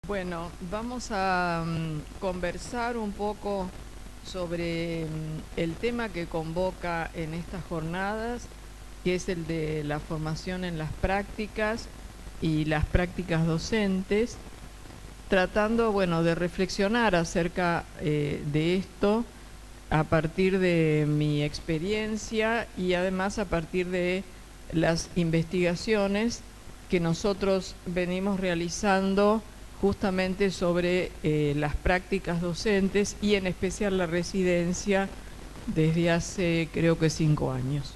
Bueno, vamos a conversar un poco sobre el tema que convoca en estas jornadas, que es el de la formación en las prácticas y las prácticas docentes, tratando, bueno, de reflexionar acerca de esto a partir de mi experiencia y además a partir de las investigaciones que nosotros venimos realizando justamente sobre las prácticas docentes y en especial la residencia desde hace creo que 5 años.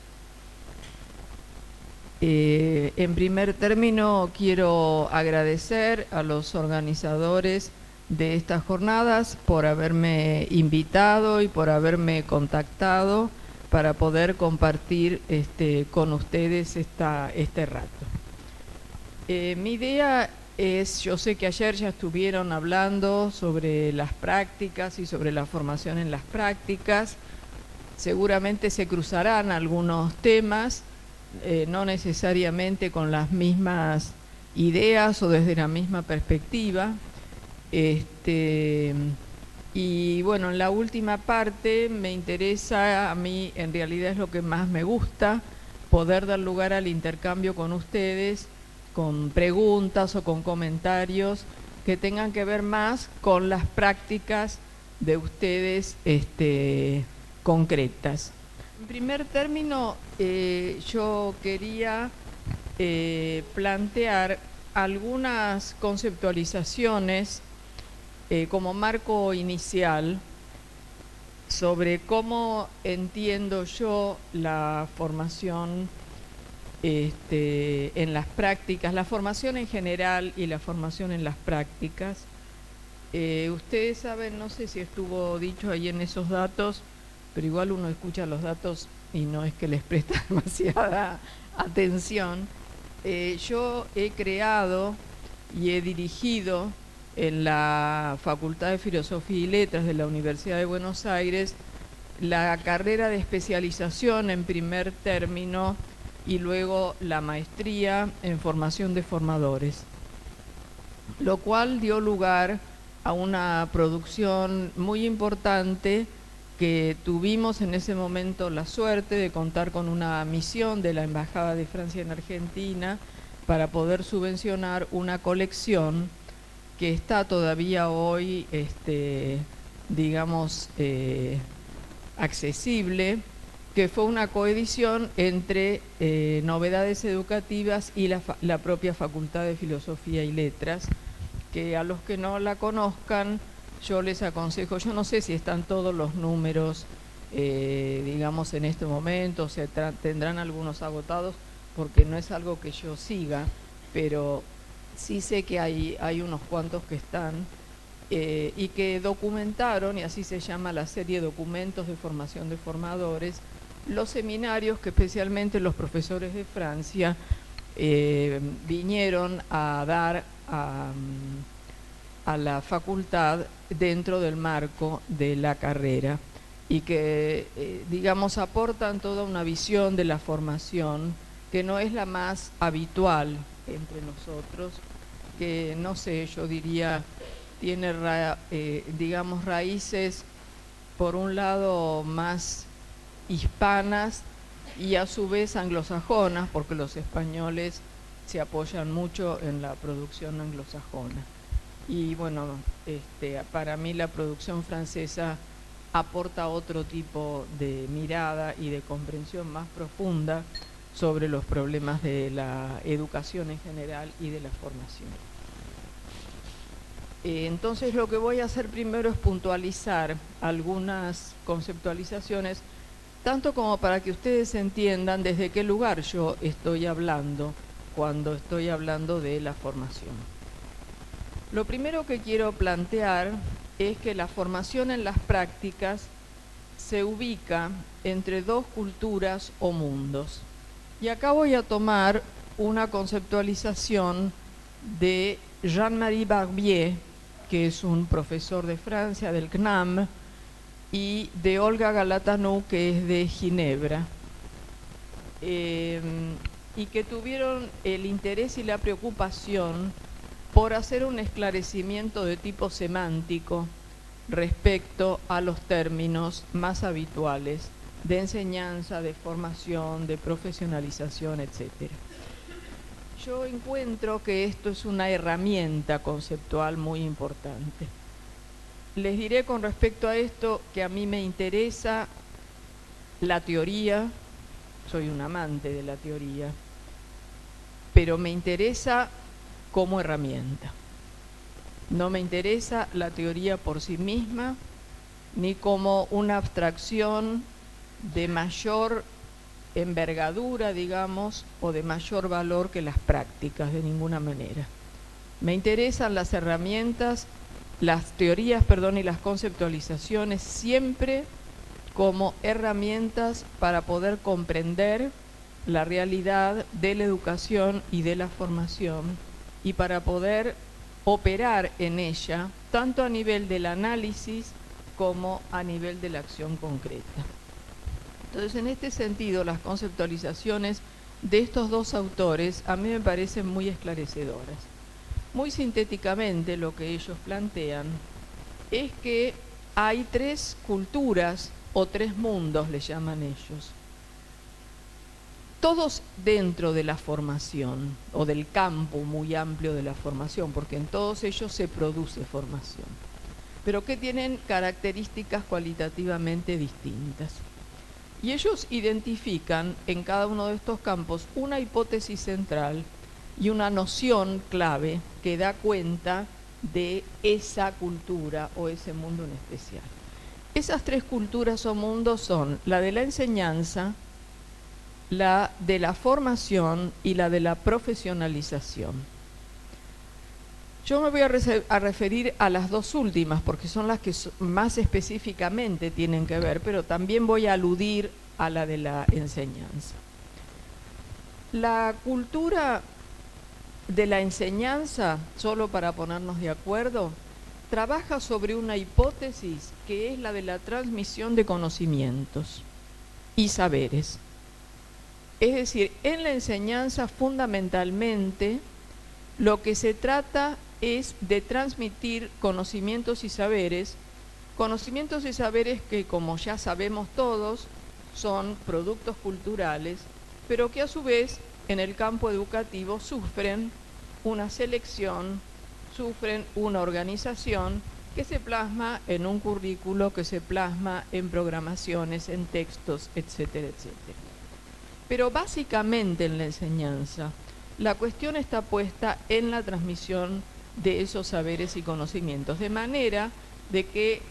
En primer término quiero agradecer a los organizadores de estas jornadas por haberme invitado y por haberme contactado para poder compartir con ustedes este rato. Mi idea es, yo sé que ayer ya estuvieron hablando sobre las prácticas y sobre la formación en las prácticas. Seguramente se cruzarán algunos temas, no necesariamente con las mismas ideas o desde la misma perspectiva. Y bueno, en la última parte me interesa, a mí en realidad es lo que más me gusta, poder dar lugar al intercambio con ustedes, con preguntas o con comentarios que tengan que ver más con las prácticas de ustedes concretas. En primer término, yo quería plantear algunas conceptualizaciones como marco inicial sobre cómo entiendo yo la formación en las prácticas, la formación en general y la formación en las prácticas. Ustedes saben, no sé si estuvo dicho ahí en esos datos, pero igual uno escucha los datos y no es que les presta demasiada atención. Yo he creado y he dirigido en la Facultad de Filosofía y Letras de la Universidad de Buenos Aires la carrera de especialización en primer término y luego la maestría en formación de formadores, lo cual dio lugar a una producción muy importante que tuvimos en ese momento la suerte de contar con una misión de la Embajada de Francia en Argentina para poder subvencionar una colección que está todavía hoy, digamos, accesible, que fue una coedición entre Novedades Educativas y la propia Facultad de Filosofía y Letras, que a los que no la conozcan, yo les aconsejo, yo no sé si están todos los números, digamos, en este momento, o sea, tendrán algunos agotados, porque no es algo que yo siga, pero sí sé que hay unos cuantos que están, y que documentaron, y así se llama la serie Documentos de Formación de Formadores, los seminarios que especialmente los profesores de Francia vinieron a dar a la facultad dentro del marco de la carrera y que, digamos, aportan toda una visión de la formación que no es la más habitual entre nosotros, que no sé, yo diría, tiene, digamos, raíces por un lado más hispanas y a su vez anglosajonas, porque los españoles se apoyan mucho en la producción anglosajona. Y bueno, para mí la producción francesa aporta otro tipo de mirada y de comprensión más profunda sobre los problemas de la educación en general y de la formación. Entonces lo que voy a hacer primero es puntualizar algunas conceptualizaciones, tanto como para que ustedes entiendan desde qué lugar yo estoy hablando cuando estoy hablando de la formación. Lo primero que quiero plantear es que la formación en las prácticas se ubica entre dos culturas o mundos. Y acá voy a tomar una conceptualización de Jean-Marie Barbier, que es un profesor de Francia, del CNAM, y de Olga Galatanú, que es de Ginebra, y que tuvieron el interés y la preocupación por hacer un esclarecimiento de tipo semántico respecto a los términos más habituales de enseñanza, de formación, de profesionalización, etc. Yo encuentro que esto es una herramienta conceptual muy importante. Les diré con respecto a esto que a mí me interesa la teoría, soy un amante de la teoría, pero me interesa como herramienta. No me interesa la teoría por sí misma, ni como una abstracción de mayor envergadura, digamos, o de mayor valor que las prácticas, de ninguna manera. Me interesan las herramientas, las teorías, perdón, y las conceptualizaciones siempre como herramientas para poder comprender la realidad de la educación y de la formación y para poder operar en ella, tanto a nivel del análisis como a nivel de la acción concreta. Entonces, en este sentido, las conceptualizaciones de estos dos autores a mí me parecen muy esclarecedoras. Muy sintéticamente, lo que ellos plantean es que hay tres culturas o tres mundos, le llaman ellos, todos dentro de la formación o del campo muy amplio de la formación, porque en todos ellos se produce formación, pero que tienen características cualitativamente distintas. Y ellos identifican en cada uno de estos campos una hipótesis central y una noción clave que da cuenta de esa cultura o ese mundo en especial. Esas tres culturas o mundos son la de la enseñanza, la de la formación y la de la profesionalización. Yo me voy a referir a las dos últimas porque son las que más específicamente tienen que ver, pero también voy a aludir a la de la enseñanza. La cultura de la enseñanza, solo para ponernos de acuerdo, trabaja sobre una hipótesis que es la de la transmisión de conocimientos y saberes. Es decir, en la enseñanza fundamentalmente lo que se trata es de transmitir conocimientos y saberes que, como ya sabemos todos, son productos culturales, pero que a su vez en el campo educativo sufren una selección, sufren una organización que se plasma en un currículo, que se plasma en programaciones, en textos, etcétera, etcétera. Pero básicamente en la enseñanza, la cuestión está puesta en la transmisión de esos saberes y conocimientos, de manera de que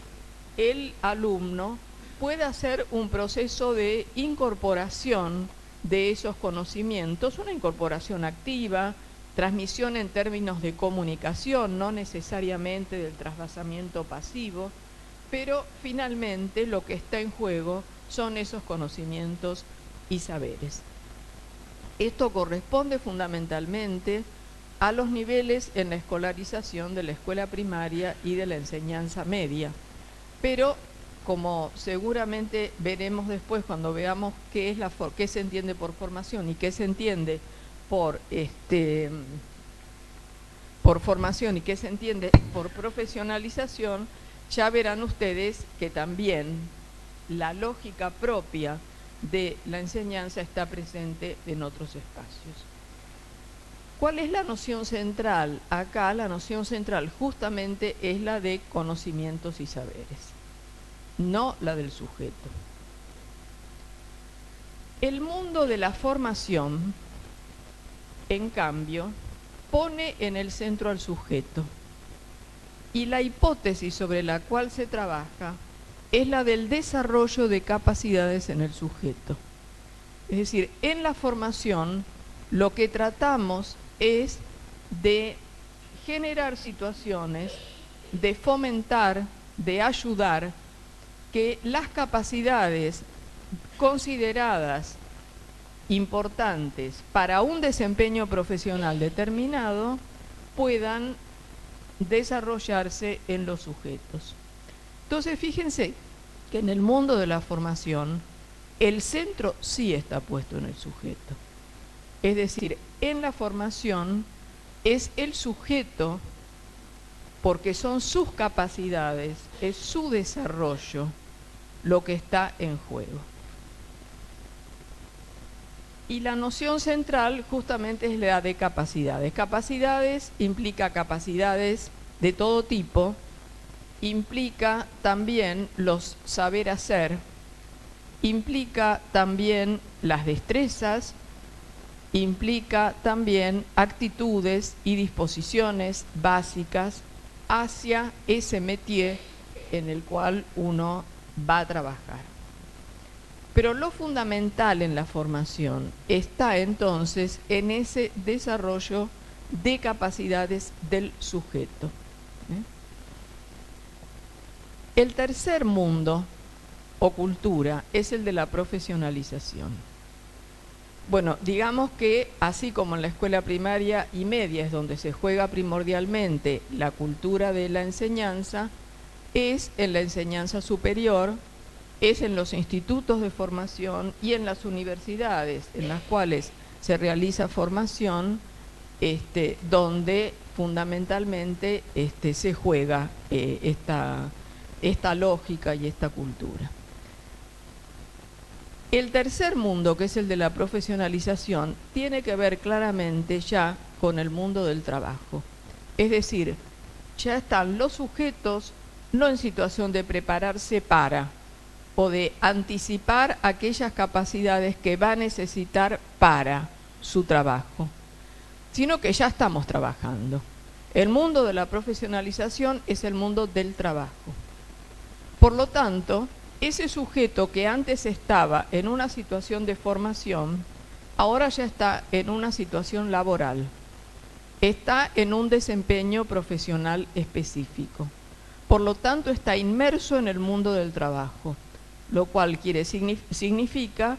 el alumno pueda hacer un proceso de incorporación de esos conocimientos, una incorporación activa, transmisión en términos de comunicación, no necesariamente del trasvasamiento pasivo, pero finalmente lo que está en juego son esos conocimientos y saberes. Esto corresponde fundamentalmente a los niveles en la escolarización de la escuela primaria y de la enseñanza media, pero como seguramente veremos después cuando veamos qué se entiende por formación y qué se entiende por formación y qué se entiende por profesionalización, ya verán ustedes que también la lógica propia de la enseñanza está presente en otros espacios. ¿Cuál es la noción central? Acá la noción central justamente es la de conocimientos y saberes, no la del sujeto. El mundo de la formación, en cambio, pone en el centro al sujeto y la hipótesis sobre la cual se trabaja es la del desarrollo de capacidades en el sujeto. Es decir, en la formación lo que tratamos es de generar situaciones, de fomentar, de ayudar que las capacidades consideradas importantes para un desempeño profesional determinado puedan desarrollarse en los sujetos. Entonces, fíjense que en el mundo de la formación el centro sí está puesto en el sujeto. Es decir, en la formación es el sujeto, porque son sus capacidades, es su desarrollo lo que está en juego. Y la noción central justamente es la de capacidades. Capacidades implica capacidades de todo tipo, implica también los saber hacer, implica también las destrezas, implica también actitudes y disposiciones básicas hacia ese métier en el cual uno va a trabajar. Pero lo fundamental en la formación está entonces en ese desarrollo de capacidades del sujeto. El tercer mundo o cultura es el de la profesionalización. Bueno, digamos que así como en la escuela primaria y media es donde se juega primordialmente la cultura de la enseñanza, es en la enseñanza superior, es en los institutos de formación y en las universidades en las cuales se realiza formación, donde fundamentalmente se juega esta lógica y esta cultura. El tercer mundo, que es el de la profesionalización, tiene que ver claramente ya con el mundo del trabajo. Es decir, ya están los sujetos no en situación de prepararse para o de anticipar aquellas capacidades que va a necesitar para su trabajo, sino que ya estamos trabajando. El mundo de la profesionalización es el mundo del trabajo. Por lo tanto, ese sujeto que antes estaba en una situación de formación, ahora ya está en una situación laboral, está en un desempeño profesional específico. Por lo tanto, está inmerso en el mundo del trabajo, lo cual significa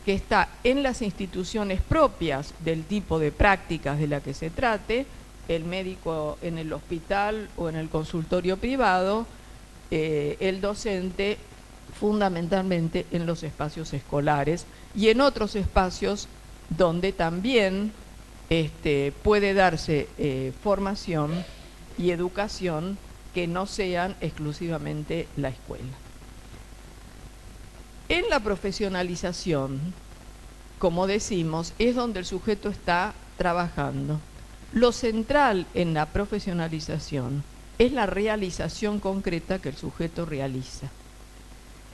que está en las instituciones propias del tipo de prácticas de la que se trate, el médico en el hospital o en el consultorio privado, el docente fundamentalmente en los espacios escolares y en otros espacios donde también puede darse formación y educación que no sean exclusivamente la escuela. En la profesionalización, como decimos, es donde el sujeto está trabajando. Lo central en la profesionalización es la realización concreta que el sujeto realiza.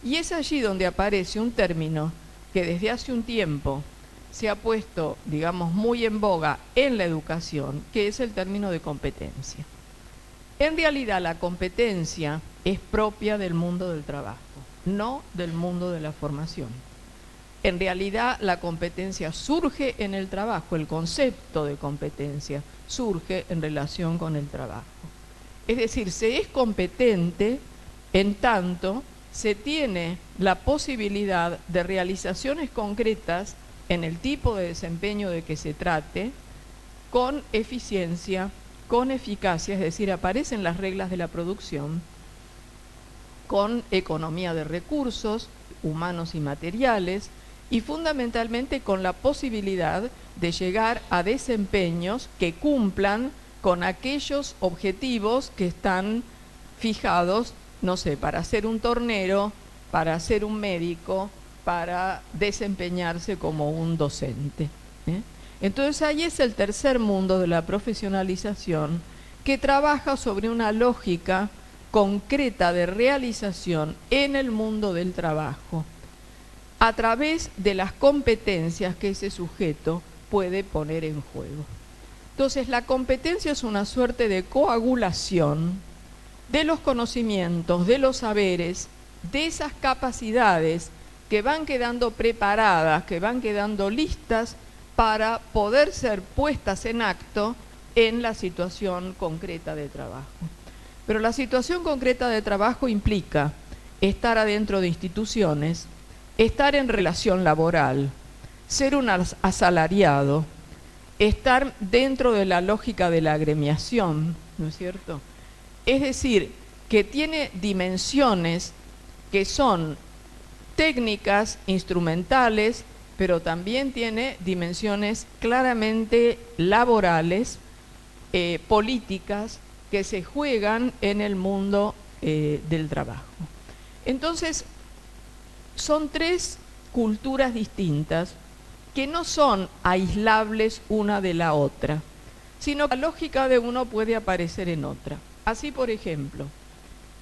Y es allí donde aparece un término que desde hace un tiempo se ha puesto, digamos, muy en boga en la educación, que es el término de competencia. En realidad la competencia es propia del mundo del trabajo, no del mundo de la formación. En realidad la competencia surge en el trabajo, el concepto de competencia surge en relación con el trabajo. Es decir, se es competente en tanto se tiene la posibilidad de realizaciones concretas en el tipo de desempeño de que se trate, con eficiencia, con eficacia, es decir, aparecen las reglas de la producción, con economía de recursos humanos y materiales, y fundamentalmente con la posibilidad de llegar a desempeños que cumplan con aquellos objetivos que están fijados, no sé, para ser un tornero, para ser un médico, para desempeñarse como un docente. Entonces ahí es el tercer mundo de la profesionalización, que trabaja sobre una lógica concreta de realización en el mundo del trabajo, a través de las competencias que ese sujeto puede poner en juego. Entonces la competencia es una suerte de coagulación de los conocimientos, de los saberes, de esas capacidades que van quedando preparadas, que van quedando listas para poder ser puestas en acto en la situación concreta de trabajo. Pero la situación concreta de trabajo implica estar adentro de instituciones, estar en relación laboral, ser un asalariado, estar dentro de la lógica de la agremiación, ¿no es cierto? Es decir, que tiene dimensiones que son técnicas, instrumentales, pero también tiene dimensiones claramente laborales políticas que se juegan en el mundo del trabajo. Entonces, son tres culturas distintas que no son aislables una de la otra, sino que la lógica de uno puede aparecer en otra. Así, por ejemplo,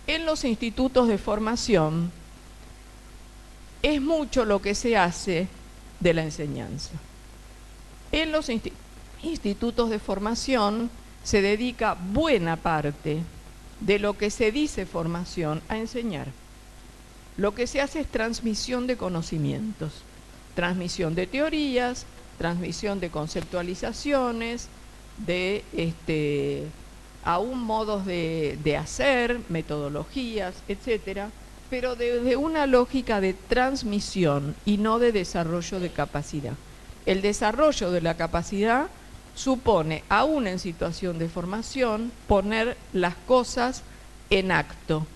en los institutos de formación es mucho lo que se hace de la enseñanza. En los institutos de formación se dedica buena parte de lo que se dice formación a enseñar. Lo que se hace es transmisión de conocimientos, transmisión de teorías, transmisión de conceptualizaciones, de aún modos de hacer, metodologías, etcétera, pero desde una lógica de transmisión y no de desarrollo de capacidad. El desarrollo de la capacidad supone, aún en situación de formación, poner las cosas en acto.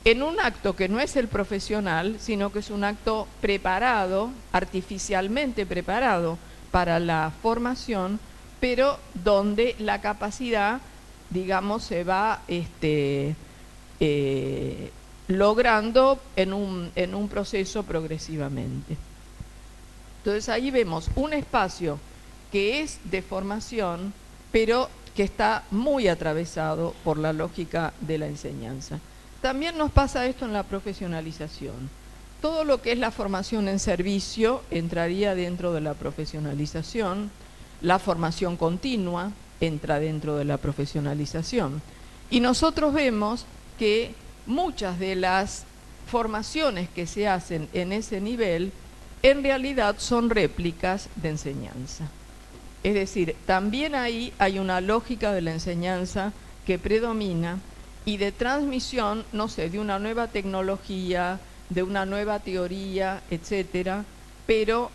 En un acto que no es el profesional, sino que es un acto preparado, artificialmente preparado para la formación, pero donde la capacidad, digamos, se va logrando en un proceso progresivamente. Entonces ahí vemos un espacio que es de formación, pero que está muy atravesado por la lógica de la enseñanza. También nos pasa esto en la profesionalización. Todo lo que es la formación en servicio entraría dentro de la profesionalización, la formación continua entra dentro de la profesionalización. Y nosotros vemos que muchas de las formaciones que se hacen en ese nivel en realidad son réplicas de enseñanza. Es decir, también ahí hay una lógica de la enseñanza que predomina y de transmisión, no sé, de una nueva tecnología, de una nueva teoría, etcétera, pero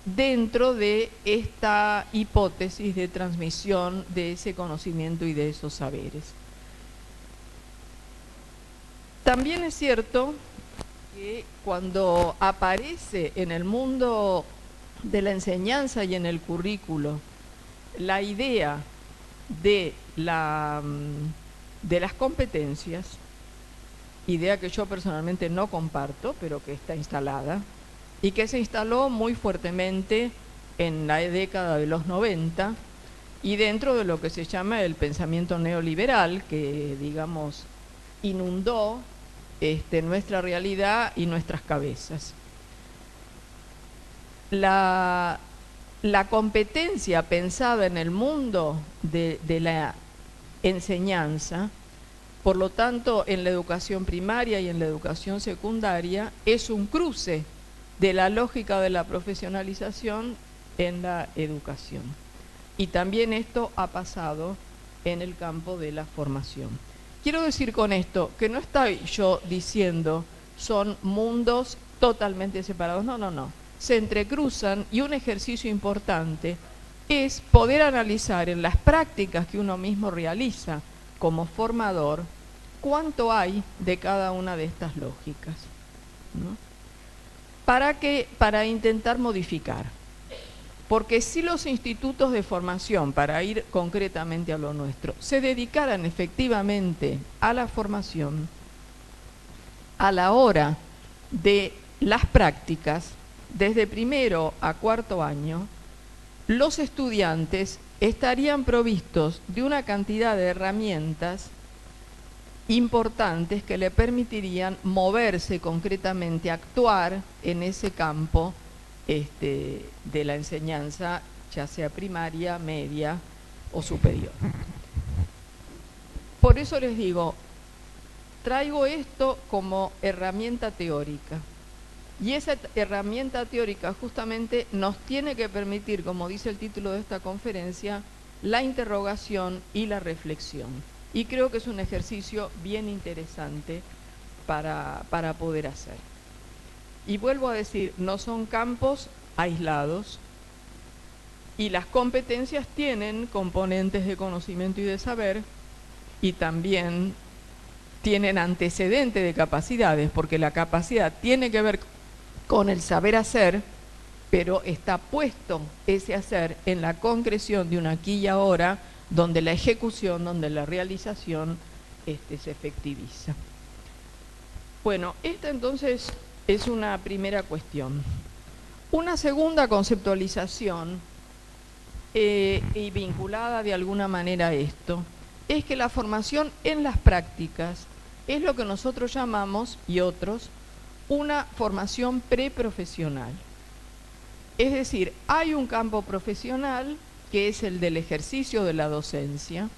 dentro de esta hipótesis de transmisión de ese conocimiento y de esos saberes. También es cierto que cuando aparece en el mundo de la enseñanza y en el currículo la idea de las competencias, idea que yo personalmente no comparto, pero que está instalada, y que se instaló muy fuertemente en la década de los 90, y dentro de lo que se llama el pensamiento neoliberal, que, digamos, inundó nuestra realidad y nuestras cabezas. La competencia pensada en el mundo de la enseñanza, por lo tanto, en la educación primaria y en la educación secundaria, es un cruce de la lógica de la profesionalización en la educación. Y también esto ha pasado en el campo de la formación. Quiero decir con esto que no estoy yo diciendo son mundos totalmente separados, no, no, no. Se entrecruzan y un ejercicio importante es poder analizar en las prácticas que uno mismo realiza como formador cuánto hay de cada una de estas lógicas, ¿no? Para intentar modificar. Porque si los institutos de formación, para ir concretamente a lo nuestro, se dedicaran efectivamente a la formación, a la hora de las prácticas, desde primero a cuarto año, los estudiantes estarían provistos de una cantidad de herramientas importantes que le permitirían moverse concretamente, actuar en ese campo de la enseñanza, ya sea primaria, media o superior. Por eso les digo, traigo esto como herramienta teórica. Y esa herramienta teórica justamente nos tiene que permitir, como dice el título de esta conferencia, la interrogación y la reflexión. Y creo que es un ejercicio bien interesante para poder hacer. Y vuelvo a decir, no son campos aislados y las competencias tienen componentes de conocimiento y de saber y también tienen antecedentes de capacidades, porque la capacidad tiene que ver con el saber hacer, pero está puesto ese hacer en la concreción de un aquí y ahora donde la ejecución, donde la realización se efectiviza. Bueno, esta entonces es una primera cuestión. Una segunda conceptualización, y vinculada de alguna manera a esto, es que la formación en las prácticas es lo que nosotros llamamos, y otros, una formación preprofesional. Es decir, hay un campo profesional que es el del ejercicio de la docencia,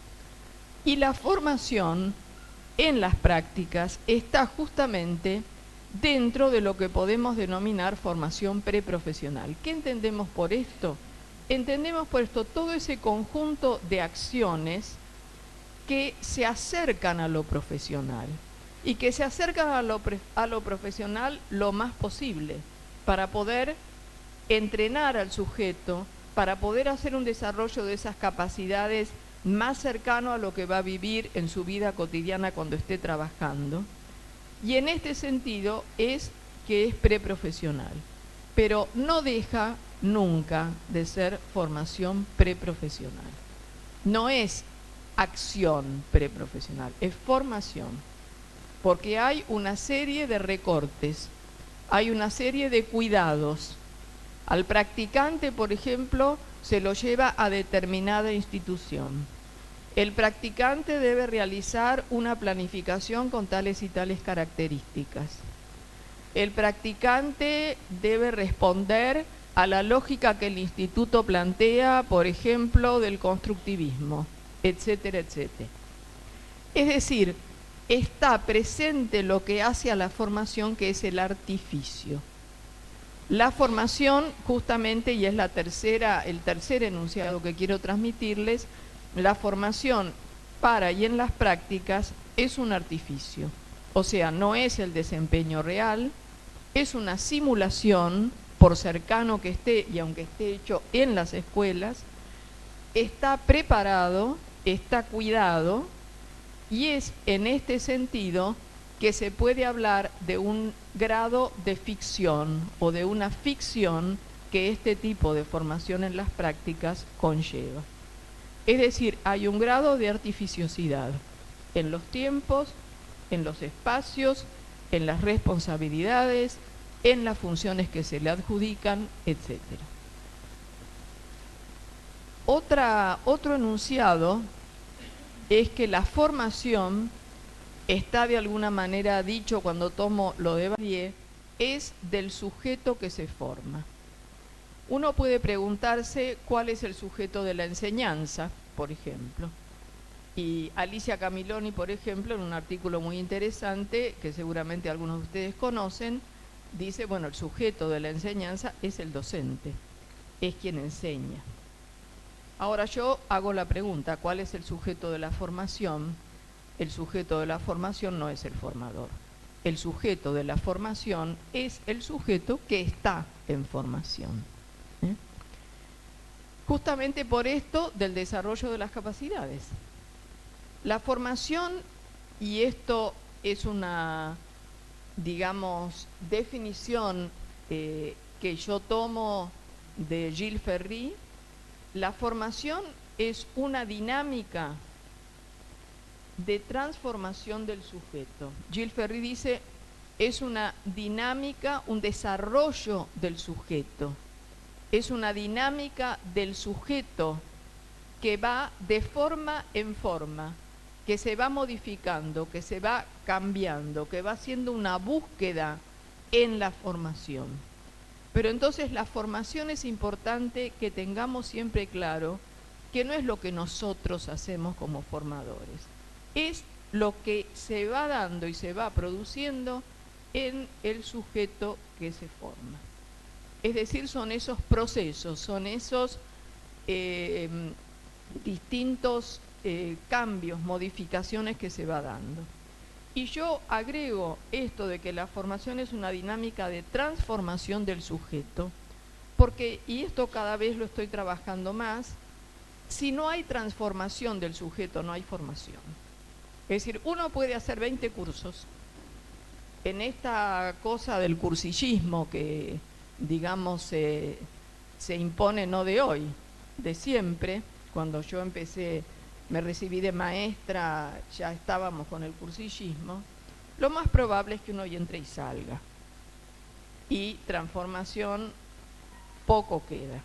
y la formación en las prácticas está justamente dentro de lo que podemos denominar formación preprofesional. ¿Qué entendemos por esto? Entendemos por esto todo ese conjunto de acciones que se acercan a lo profesional y que se acercan a lo profesional lo más posible para poder entrenar al sujeto, para poder hacer un desarrollo de esas capacidades más cercano a lo que va a vivir en su vida cotidiana cuando esté trabajando. Y en este sentido es que es preprofesional, pero no deja nunca de ser formación preprofesional. No es acción preprofesional, es formación, porque hay una serie de recortes, hay una serie de cuidados. Al practicante, por ejemplo, se lo lleva a determinada institución. El practicante debe realizar una planificación con tales y tales características. El practicante debe responder a la lógica que el instituto plantea, por ejemplo, del constructivismo, etcétera, etcétera. Es decir, está presente lo que hace a la formación, que es el artificio. La formación, justamente, y es el tercer enunciado que quiero transmitirles, la formación para y en las prácticas es un artificio. O sea, no es el desempeño real, es una simulación, por cercano que esté y aunque esté hecho en las escuelas, está preparado, está cuidado, y es en este sentido que se puede hablar de un grado de ficción o de una ficción que este tipo de formación en las prácticas conlleva. Es decir, hay un grado de artificiosidad en los tiempos, en los espacios, en las responsabilidades, en las funciones que se le adjudican, etc. Otro enunciado es que la formación está de alguna manera dicho, cuando tomo lo de Vallée, es del sujeto que se forma. Uno puede preguntarse cuál es el sujeto de la enseñanza, por ejemplo. Y Alicia Camiloni, por ejemplo, en un artículo muy interesante, que seguramente algunos de ustedes conocen, dice, bueno, el sujeto de la enseñanza es el docente, es quien enseña. Ahora yo hago la pregunta, ¿cuál es el sujeto de la formación? El sujeto de la formación no es el formador. El sujeto de la formación es el sujeto que está en formación. Justamente por esto del desarrollo de las capacidades. La formación, y esto es una, digamos, definición que yo tomo de Gilles Ferry, la formación es una dinámica de transformación del sujeto. Gilles Ferry dice, es una dinámica, un desarrollo del sujeto. Es una dinámica del sujeto que va de forma en forma, que se va modificando, que se va cambiando, que va haciendo una búsqueda en la formación. Pero entonces la formación es importante que tengamos siempre claro que no es lo que nosotros hacemos como formadores, es lo que se va dando y se va produciendo en el sujeto que se forma. Es decir, son esos procesos, son esos distintos cambios, modificaciones que se va dando. Y yo agrego esto de que la formación es una dinámica de transformación del sujeto, porque, y esto cada vez lo estoy trabajando más, si no hay transformación del sujeto, no hay formación. Es decir, uno puede hacer 20 cursos en esta cosa del cursillismo que, digamos, se impone no de hoy, de siempre. Cuando yo empecé me recibí de maestra, ya estábamos con el cursillismo, lo más probable es que uno entre y salga. Y transformación poco queda.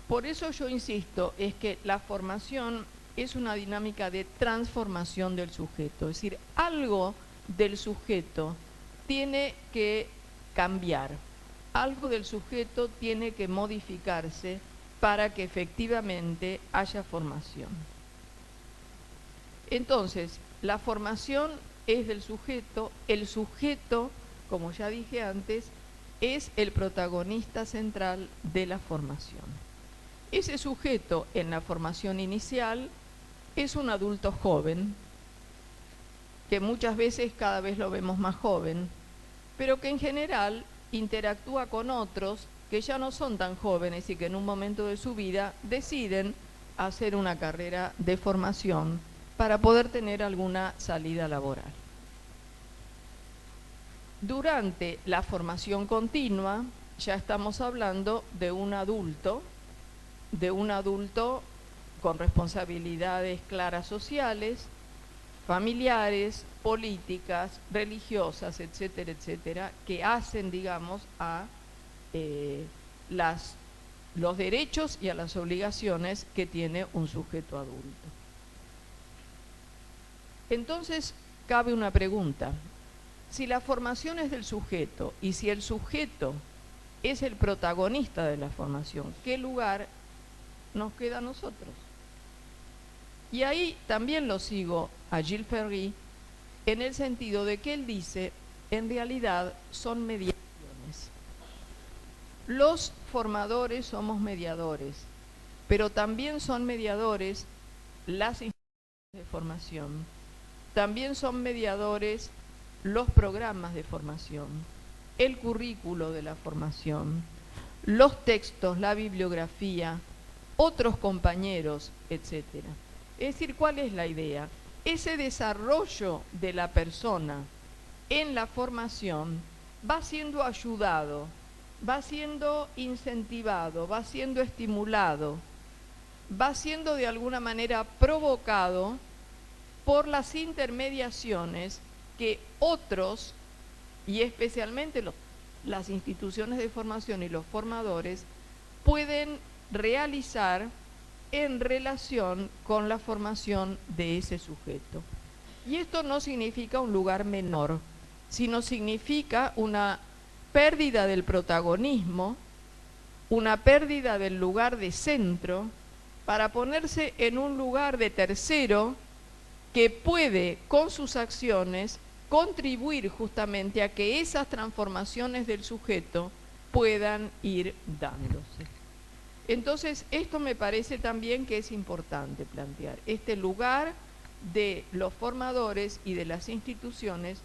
Por eso yo insisto, es que la formación es una dinámica de transformación del sujeto, es decir, algo del sujeto tiene que cambiar, algo del sujeto tiene que modificarse para que efectivamente haya formación. Entonces, la formación es del sujeto, el sujeto, como ya dije antes, es el protagonista central de la formación. Ese sujeto en la formación inicial es un adulto joven, que muchas veces cada vez lo vemos más joven, pero que en general interactúa con otros que ya no son tan jóvenes y que en un momento de su vida deciden hacer una carrera de formación para poder tener alguna salida laboral. Durante la formación continua ya estamos hablando de un adulto con responsabilidades claras sociales, familiares, políticas, religiosas, etcétera, etcétera, que hacen, digamos, a los derechos y a las obligaciones que tiene un sujeto adulto. Entonces, cabe una pregunta. Si la formación es del sujeto y si el sujeto es el protagonista de la formación, ¿qué lugar nos queda a nosotros? Y ahí también lo sigo a Gilles Ferry en el sentido de que él dice, en realidad son mediaciones. Los formadores somos mediadores, pero también son mediadores las instituciones de formación, también son mediadores los programas de formación, el currículo de la formación, los textos, la bibliografía, otros compañeros, etcétera. Es decir, ¿cuál es la idea? Ese desarrollo de la persona en la formación va siendo ayudado, va siendo incentivado, va siendo estimulado, va siendo de alguna manera provocado por las intermediaciones que otros, y especialmente las instituciones de formación y los formadores, pueden realizar en relación con la formación de ese sujeto. Y esto no significa un lugar menor, sino significa una pérdida del protagonismo, una pérdida del lugar de centro, para ponerse en un lugar de tercero que puede, con sus acciones, contribuir justamente a que esas transformaciones del sujeto puedan ir dándose. Entonces, esto me parece también que es importante plantear, este lugar de los formadores y de las instituciones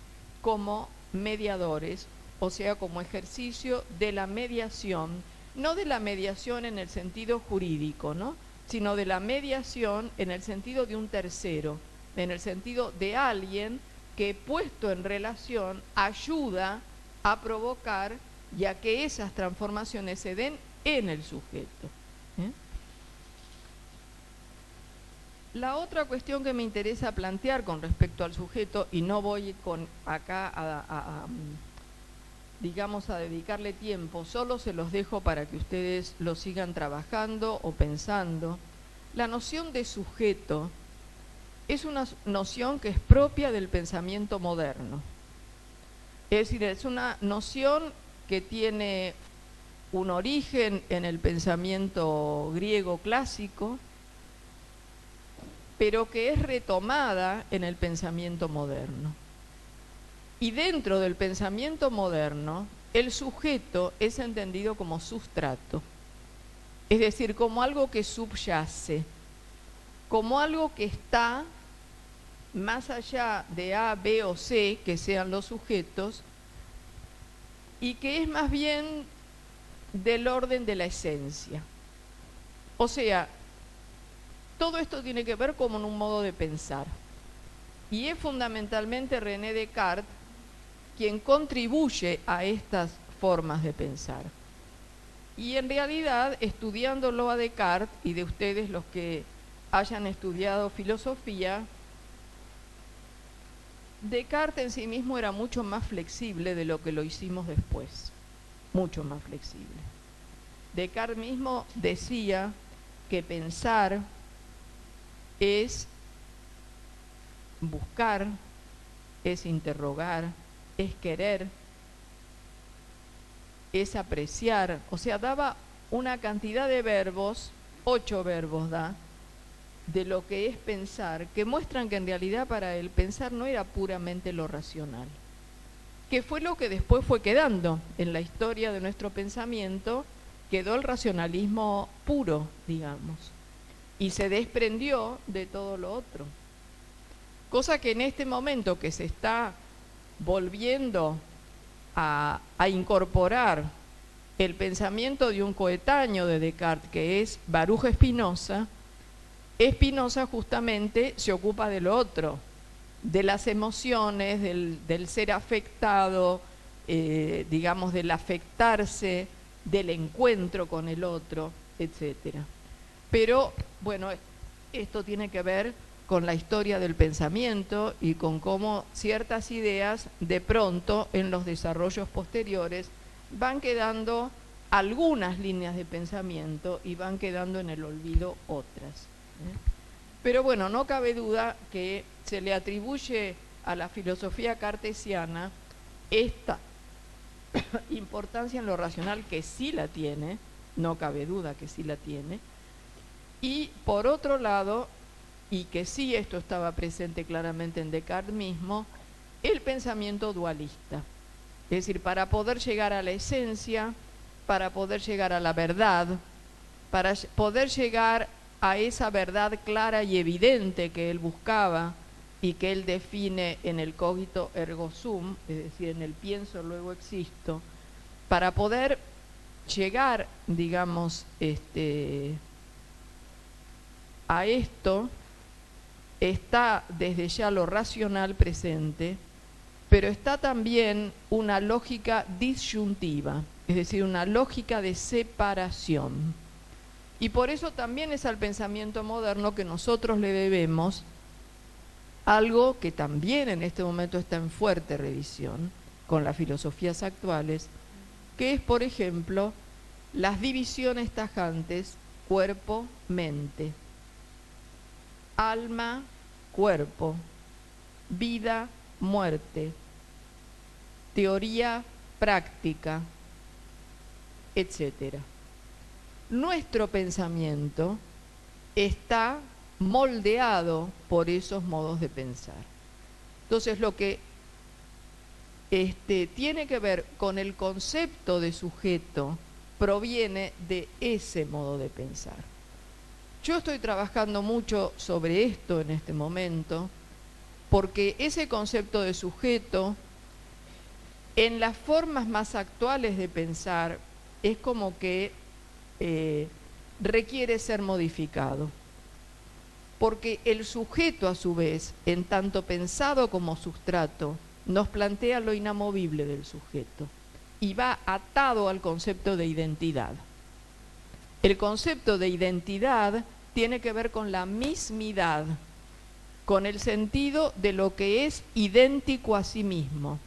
como mediadores, o sea, como ejercicio de la mediación, no de la mediación en el sentido jurídico, ¿no?, sino de la mediación en el sentido de un tercero, en el sentido de alguien que, puesto en relación, ayuda a provocar y a que esas transformaciones se den en el sujeto. La otra cuestión que me interesa plantear con respecto al sujeto, y no voy acá digamos, a dedicarle tiempo, solo se los dejo para que ustedes lo sigan trabajando o pensando. La noción de sujeto es una noción que es propia del pensamiento moderno. Es decir, es una noción que tiene un origen en el pensamiento griego clásico, pero que es retomada en el pensamiento moderno. Y dentro del pensamiento moderno, el sujeto es entendido como sustrato, es decir, como algo que subyace, como algo que está más allá de A, B o C, que sean los sujetos, y que es más bien del orden de la esencia. O sea, todo esto tiene que ver con un modo de pensar. Y es fundamentalmente René Descartes quien contribuye a estas formas de pensar. Y en realidad, estudiándolo a Descartes, y de ustedes los que hayan estudiado filosofía, Descartes en sí mismo era mucho más flexible de lo que lo hicimos después, mucho más flexible. Descartes mismo decía que pensar es buscar, es interrogar, es querer, es apreciar, o sea, daba una cantidad de verbos, 8 verbos da, de lo que es pensar, que muestran que en realidad para él pensar no era puramente lo racional, que fue lo que después fue quedando en la historia de nuestro pensamiento, quedó el racionalismo puro, digamos, y se desprendió de todo lo otro. Cosa que en este momento que se está volviendo a incorporar el pensamiento de un coetáneo de Descartes, que es Baruch Spinoza, Spinoza justamente se ocupa de lo otro, de las emociones, del ser afectado, digamos, del afectarse, del encuentro con el otro, etc. Pero, bueno, esto tiene que ver con la historia del pensamiento y con cómo ciertas ideas, de pronto, en los desarrollos posteriores, van quedando algunas líneas de pensamiento y van quedando en el olvido otras. Pero bueno, no cabe duda que se le atribuye a la filosofía cartesiana esta importancia en lo racional, que sí la tiene, no cabe duda que sí la tiene, y por otro lado, y que sí esto estaba presente claramente en Descartes mismo, el pensamiento dualista. Es decir, para poder llegar a la esencia, para poder llegar a la verdad, para poder llegar a esa verdad clara y evidente que él buscaba y que él define en el cogito ergo sum, es decir, en el pienso luego existo, para poder llegar, digamos, a esto, está desde ya lo racional presente, pero está también una lógica disyuntiva, es decir, una lógica de separación. Y por eso también es al pensamiento moderno que nosotros le debemos algo que también en este momento está en fuerte revisión con las filosofías actuales, que es, por ejemplo, las divisiones tajantes cuerpo-mente, alma-cuerpo, vida-muerte, teoría-práctica, etcétera. Nuestro pensamiento está moldeado por esos modos de pensar. Entonces, lo que tiene que ver con el concepto de sujeto proviene de ese modo de pensar. Yo estoy trabajando mucho sobre esto en este momento, porque ese concepto de sujeto, en las formas más actuales de pensar, es como que requiere ser modificado, porque el sujeto a su vez, en tanto pensado como sustrato, nos plantea lo inamovible del sujeto y va atado al concepto de identidad. El concepto de identidad tiene que ver con la mismidad, con el sentido de lo que es idéntico a sí mismo,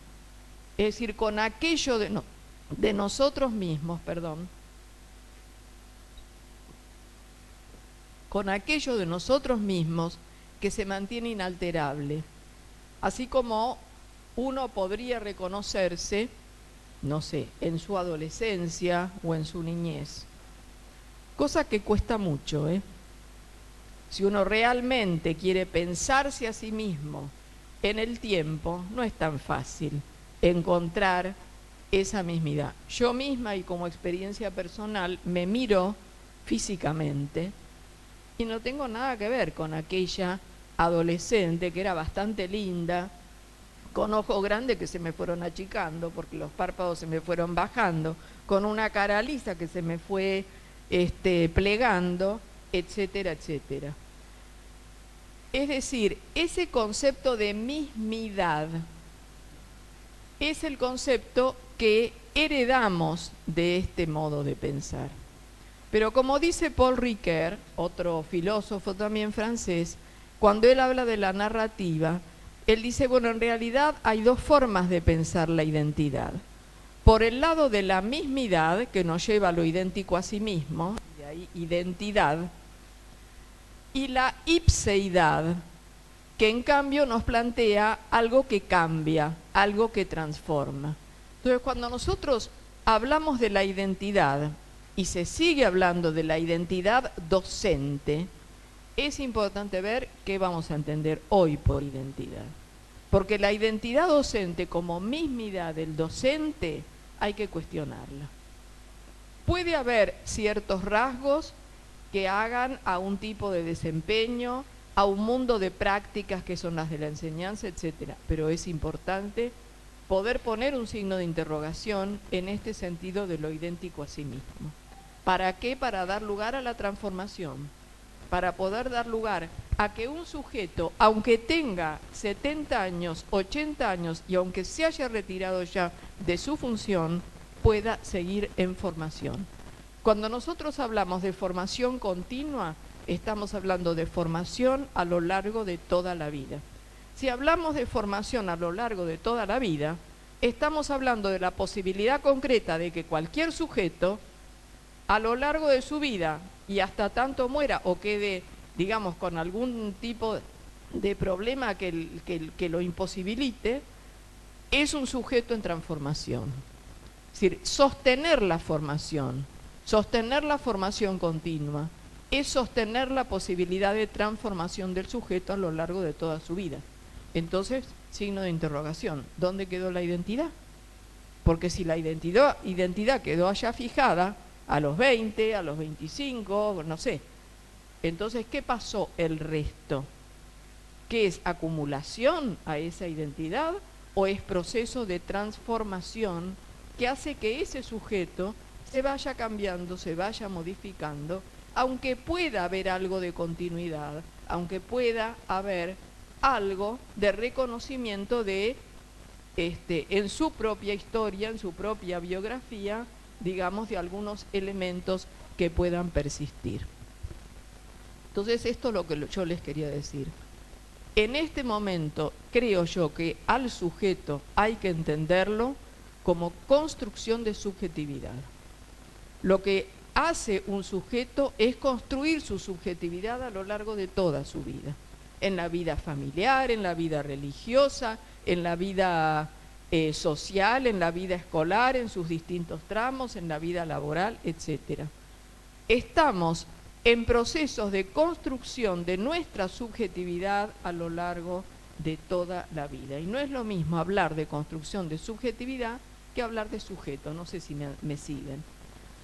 es decir, con aquello de nosotros mismos, con aquello de nosotros mismos que se mantiene inalterable, así como uno podría reconocerse, no sé, en su adolescencia o en su niñez, cosa que cuesta mucho, Si uno realmente quiere pensarse a sí mismo en el tiempo, no es tan fácil encontrar esa mismidad. Yo misma, y como experiencia personal, me miro físicamente y no tengo nada que ver con aquella adolescente que era bastante linda, con ojos grandes que se me fueron achicando porque los párpados se me fueron bajando, con una cara lisa que se me fue plegando, etcétera, etcétera. Es decir, ese concepto de mismidad es el concepto que heredamos de este modo de pensar. Pero como dice Paul Ricoeur, otro filósofo también francés, cuando él habla de la narrativa, él dice, bueno, en realidad hay dos formas de pensar la identidad. Por el lado de la mismidad, que nos lleva a lo idéntico a sí mismo, de ahí identidad, y la ipseidad, que en cambio nos plantea algo que cambia, algo que transforma. Entonces, cuando nosotros hablamos de la identidad, y se sigue hablando de la identidad docente, es importante ver qué vamos a entender hoy por identidad. Porque la identidad docente como mismidad del docente hay que cuestionarla. Puede haber ciertos rasgos que hagan a un tipo de desempeño, a un mundo de prácticas que son las de la enseñanza, etcétera. Pero es importante poder poner un signo de interrogación en este sentido de lo idéntico a sí mismo. ¿Para qué? Para dar lugar a la transformación, para poder dar lugar a que un sujeto, aunque tenga 70 años, 80 años y aunque se haya retirado ya de su función, pueda seguir en formación. Cuando nosotros hablamos de formación continua, estamos hablando de formación a lo largo de toda la vida. Si hablamos de formación a lo largo de toda la vida, estamos hablando de la posibilidad concreta de que cualquier sujeto, a lo largo de su vida y hasta tanto muera o quede, digamos, con algún tipo de problema que lo imposibilite, es un sujeto en transformación. Es decir, sostener la formación continua, es sostener la posibilidad de transformación del sujeto a lo largo de toda su vida. Entonces, signo de interrogación, ¿dónde quedó la identidad? Porque si la identidad quedó allá fijada, a los 20, a los 25, no sé. Entonces, ¿qué pasó el resto? ¿Qué es acumulación a esa identidad o es proceso de transformación que hace que ese sujeto se vaya cambiando, se vaya modificando, aunque pueda haber algo de continuidad, aunque pueda haber algo de reconocimiento de, en su propia historia, en su propia biografía, digamos, de algunos elementos que puedan persistir. Entonces, esto es lo que yo les quería decir. En este momento, creo yo que al sujeto hay que entenderlo como construcción de subjetividad. Lo que hace un sujeto es construir su subjetividad a lo largo de toda su vida. En la vida familiar, en la vida religiosa, en la vida social, en la vida escolar, en sus distintos tramos, en la vida laboral, etc. Estamos en procesos de construcción de nuestra subjetividad a lo largo de toda la vida. Y no es lo mismo hablar de construcción de subjetividad que hablar de sujeto. No sé si me siguen.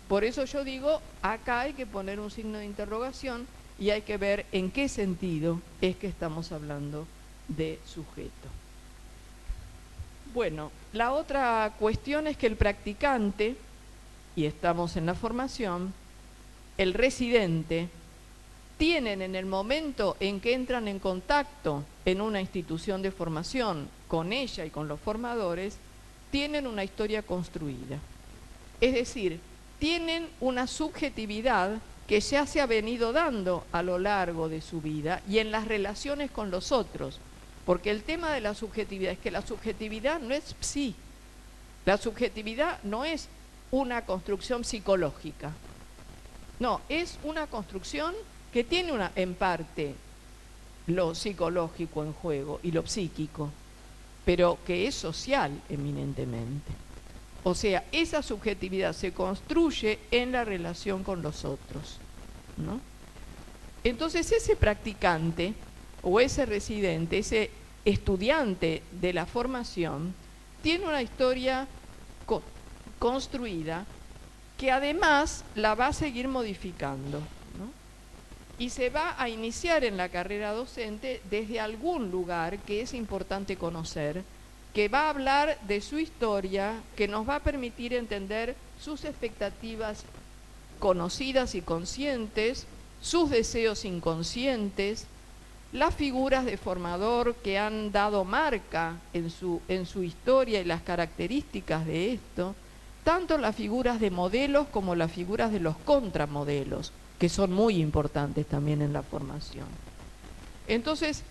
Por eso yo digo, acá hay que poner un signo de interrogación y hay que ver en qué sentido es que estamos hablando de sujeto. Bueno, la otra cuestión es que el practicante, y estamos en la formación, el residente, tienen en el momento en que entran en contacto en una institución de formación con ella y con los formadores, tienen una historia construida. Es decir, tienen una subjetividad que ya se ha venido dando a lo largo de su vida y en las relaciones con los otros. Porque el tema de la subjetividad es que la subjetividad no es psi. La subjetividad no es una construcción psicológica. No, es una construcción que tiene en parte lo psicológico en juego y lo psíquico, pero que es social eminentemente. O sea, esa subjetividad se construye en la relación con los otros, ¿no? Entonces ese practicante o ese residente, ese estudiante de la formación, tiene una historia construida que además la va a seguir modificando, ¿no? Y se va a iniciar en la carrera docente desde algún lugar que es importante conocer, que va a hablar de su historia, que nos va a permitir entender sus expectativas conocidas y conscientes, sus deseos inconscientes, las figuras de formador que han dado marca en su historia y las características de esto, tanto las figuras de modelos como las figuras de los contramodelos, que son muy importantes también en la formación. Entonces,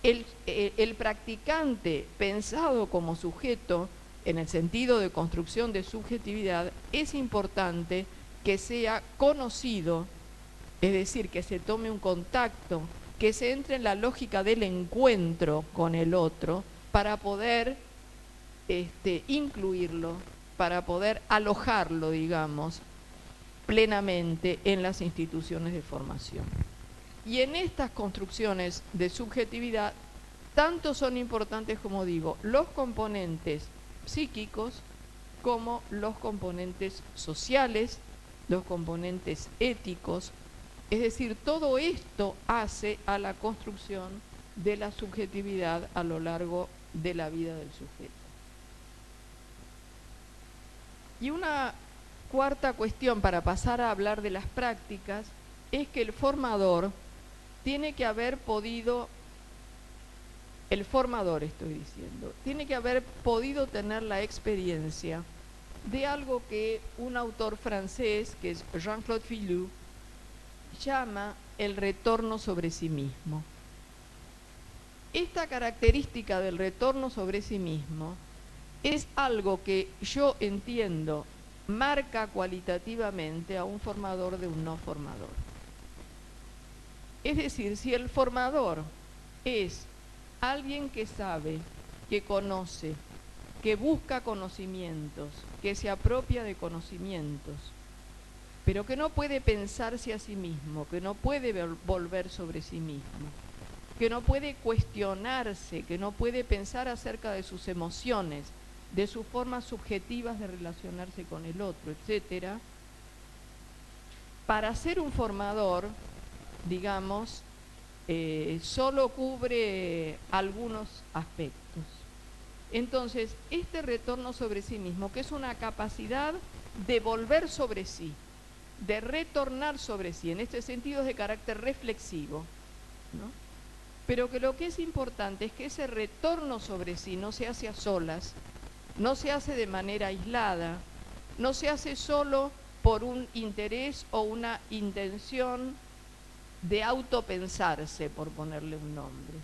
el practicante pensado como sujeto, en el sentido de construcción de subjetividad, es importante que sea conocido, es decir, que se tome un contacto, que se entre en la lógica del encuentro con el otro para poder incluirlo, para poder alojarlo, digamos, plenamente en las instituciones de formación. Y en estas construcciones de subjetividad, tanto son importantes, como digo, los componentes psíquicos como los componentes sociales, los componentes éticos. Es decir, todo esto hace a la construcción de la subjetividad a lo largo de la vida del sujeto. Y una cuarta cuestión para pasar a hablar de las prácticas es que el formador tiene que haber podido, tiene que haber podido tener la experiencia de algo que un autor francés, que es Jean-Claude Filloux, llama el retorno sobre sí mismo. Esta característica del retorno sobre sí mismo es algo que yo entiendo marca cualitativamente a un formador de un no formador. Es decir, si el formador es alguien que sabe, que conoce, que busca conocimientos, que se apropia de conocimientos, pero que no puede pensarse a sí mismo, que no puede volver sobre sí mismo, que no puede cuestionarse, que no puede pensar acerca de sus emociones, de sus formas subjetivas de relacionarse con el otro, etc. Para ser un formador, digamos, solo cubre algunos aspectos. Entonces, este retorno sobre sí mismo, que es una capacidad de volver sobre sí, de retornar sobre sí, en este sentido es de carácter reflexivo, ¿no? Pero que lo que es importante es que ese retorno sobre sí no se hace a solas, no se hace de manera aislada, no se hace solo por un interés o una intención de autopensarse, por ponerle un nombre,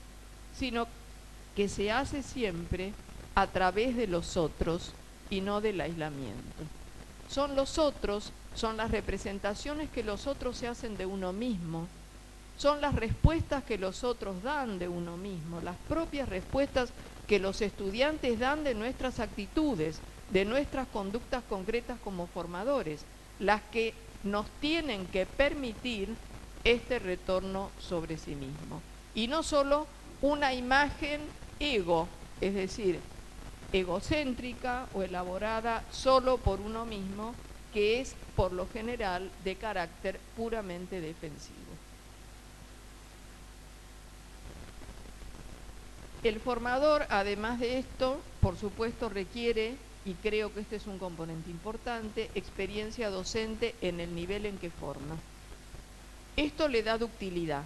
sino que se hace siempre a través de los otros y no del aislamiento. Son los otros, son las representaciones que los otros se hacen de uno mismo, son las respuestas que los otros dan de uno mismo, las propias respuestas que los estudiantes dan de nuestras actitudes, de nuestras conductas concretas como formadores, las que nos tienen que permitir este retorno sobre sí mismo. Y no solo una imagen ego, es decir, egocéntrica o elaborada solo por uno mismo, que es por lo general de carácter puramente defensivo. El formador, además de esto, por supuesto requiere, y creo que este es un componente importante, experiencia docente en el nivel en que forma. Esto le da ductilidad,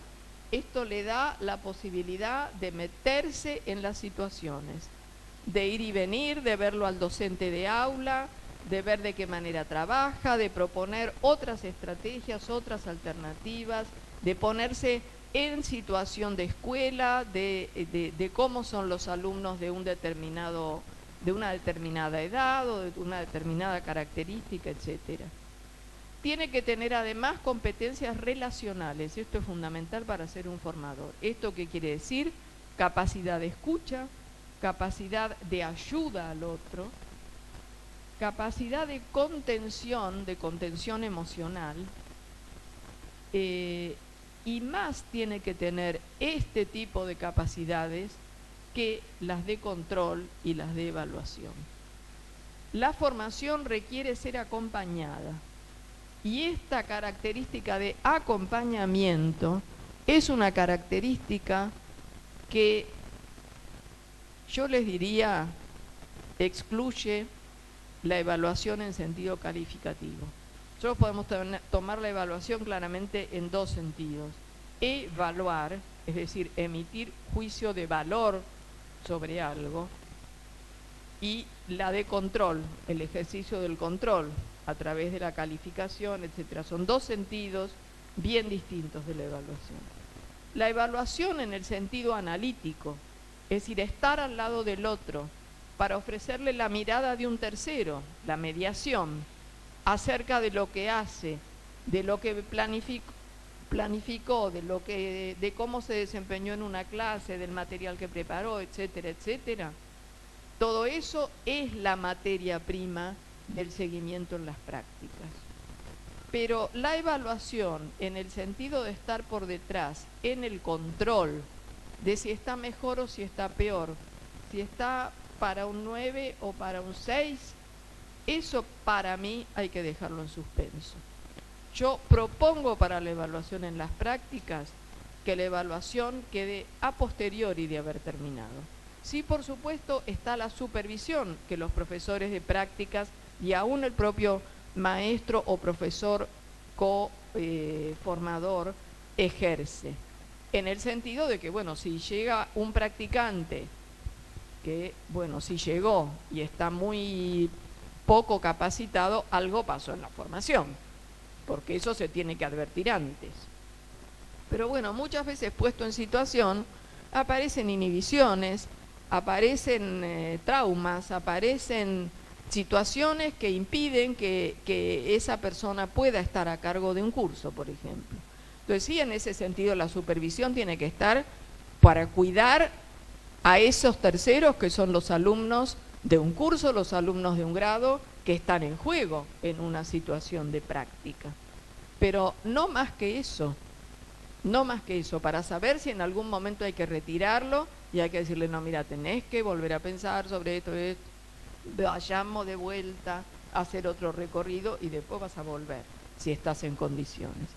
esto le da la posibilidad de meterse en las situaciones, de ir y venir, de verlo al docente de aula, de ver de qué manera trabaja, de proponer otras estrategias, otras alternativas, de ponerse en situación de escuela, de cómo son los alumnos de una determinada edad o de una determinada característica, etcétera. Tiene que tener además competencias relacionales, y esto es fundamental para ser un formador. ¿Esto qué quiere decir? Capacidad de escucha, capacidad de ayuda al otro, capacidad de contención emocional, y más tiene que tener este tipo de capacidades que las de control y las de evaluación. La formación requiere ser acompañada, y esta característica de acompañamiento es una característica que yo les diría excluye la evaluación en sentido calificativo. Nosotros podemos tomar la evaluación claramente en dos sentidos. Evaluar, es decir, emitir juicio de valor sobre algo, y la de control, el ejercicio del control a través de la calificación, etcétera. Son dos sentidos bien distintos de la evaluación. La evaluación en el sentido analítico, es decir, estar al lado del otro para ofrecerle la mirada de un tercero, la mediación, acerca de lo que hace, de lo que planificó, de cómo se desempeñó en una clase, del material que preparó, etcétera, etcétera. Todo eso es la materia prima del seguimiento en las prácticas. Pero la evaluación, en el sentido de estar por detrás, en el control de si está mejor o si está peor, si está para un 9 o para un 6, eso para mí hay que dejarlo en suspenso. Yo propongo para la evaluación en las prácticas que la evaluación quede a posteriori de haber terminado. Sí, por supuesto, está la supervisión que los profesores de prácticas y aún el propio maestro o profesor co-formador ejerce. En el sentido de que, bueno, si llega un practicante que, bueno, si llegó y está muy poco capacitado, algo pasó en la formación, porque eso se tiene que advertir antes. Pero bueno, muchas veces puesto en situación, aparecen inhibiciones, aparecen traumas, aparecen situaciones que impiden que esa persona pueda estar a cargo de un curso, por ejemplo. Entonces sí, en ese sentido la supervisión tiene que estar para cuidar a esos terceros que son los alumnos de un curso, los alumnos de un grado que están en juego en una situación de práctica. Pero no más que eso, no más que eso, para saber si en algún momento hay que retirarlo y hay que decirle, no, mira, tenés que volver a pensar sobre esto, vayamos de vuelta a hacer otro recorrido y después vas a volver, si estás en condiciones.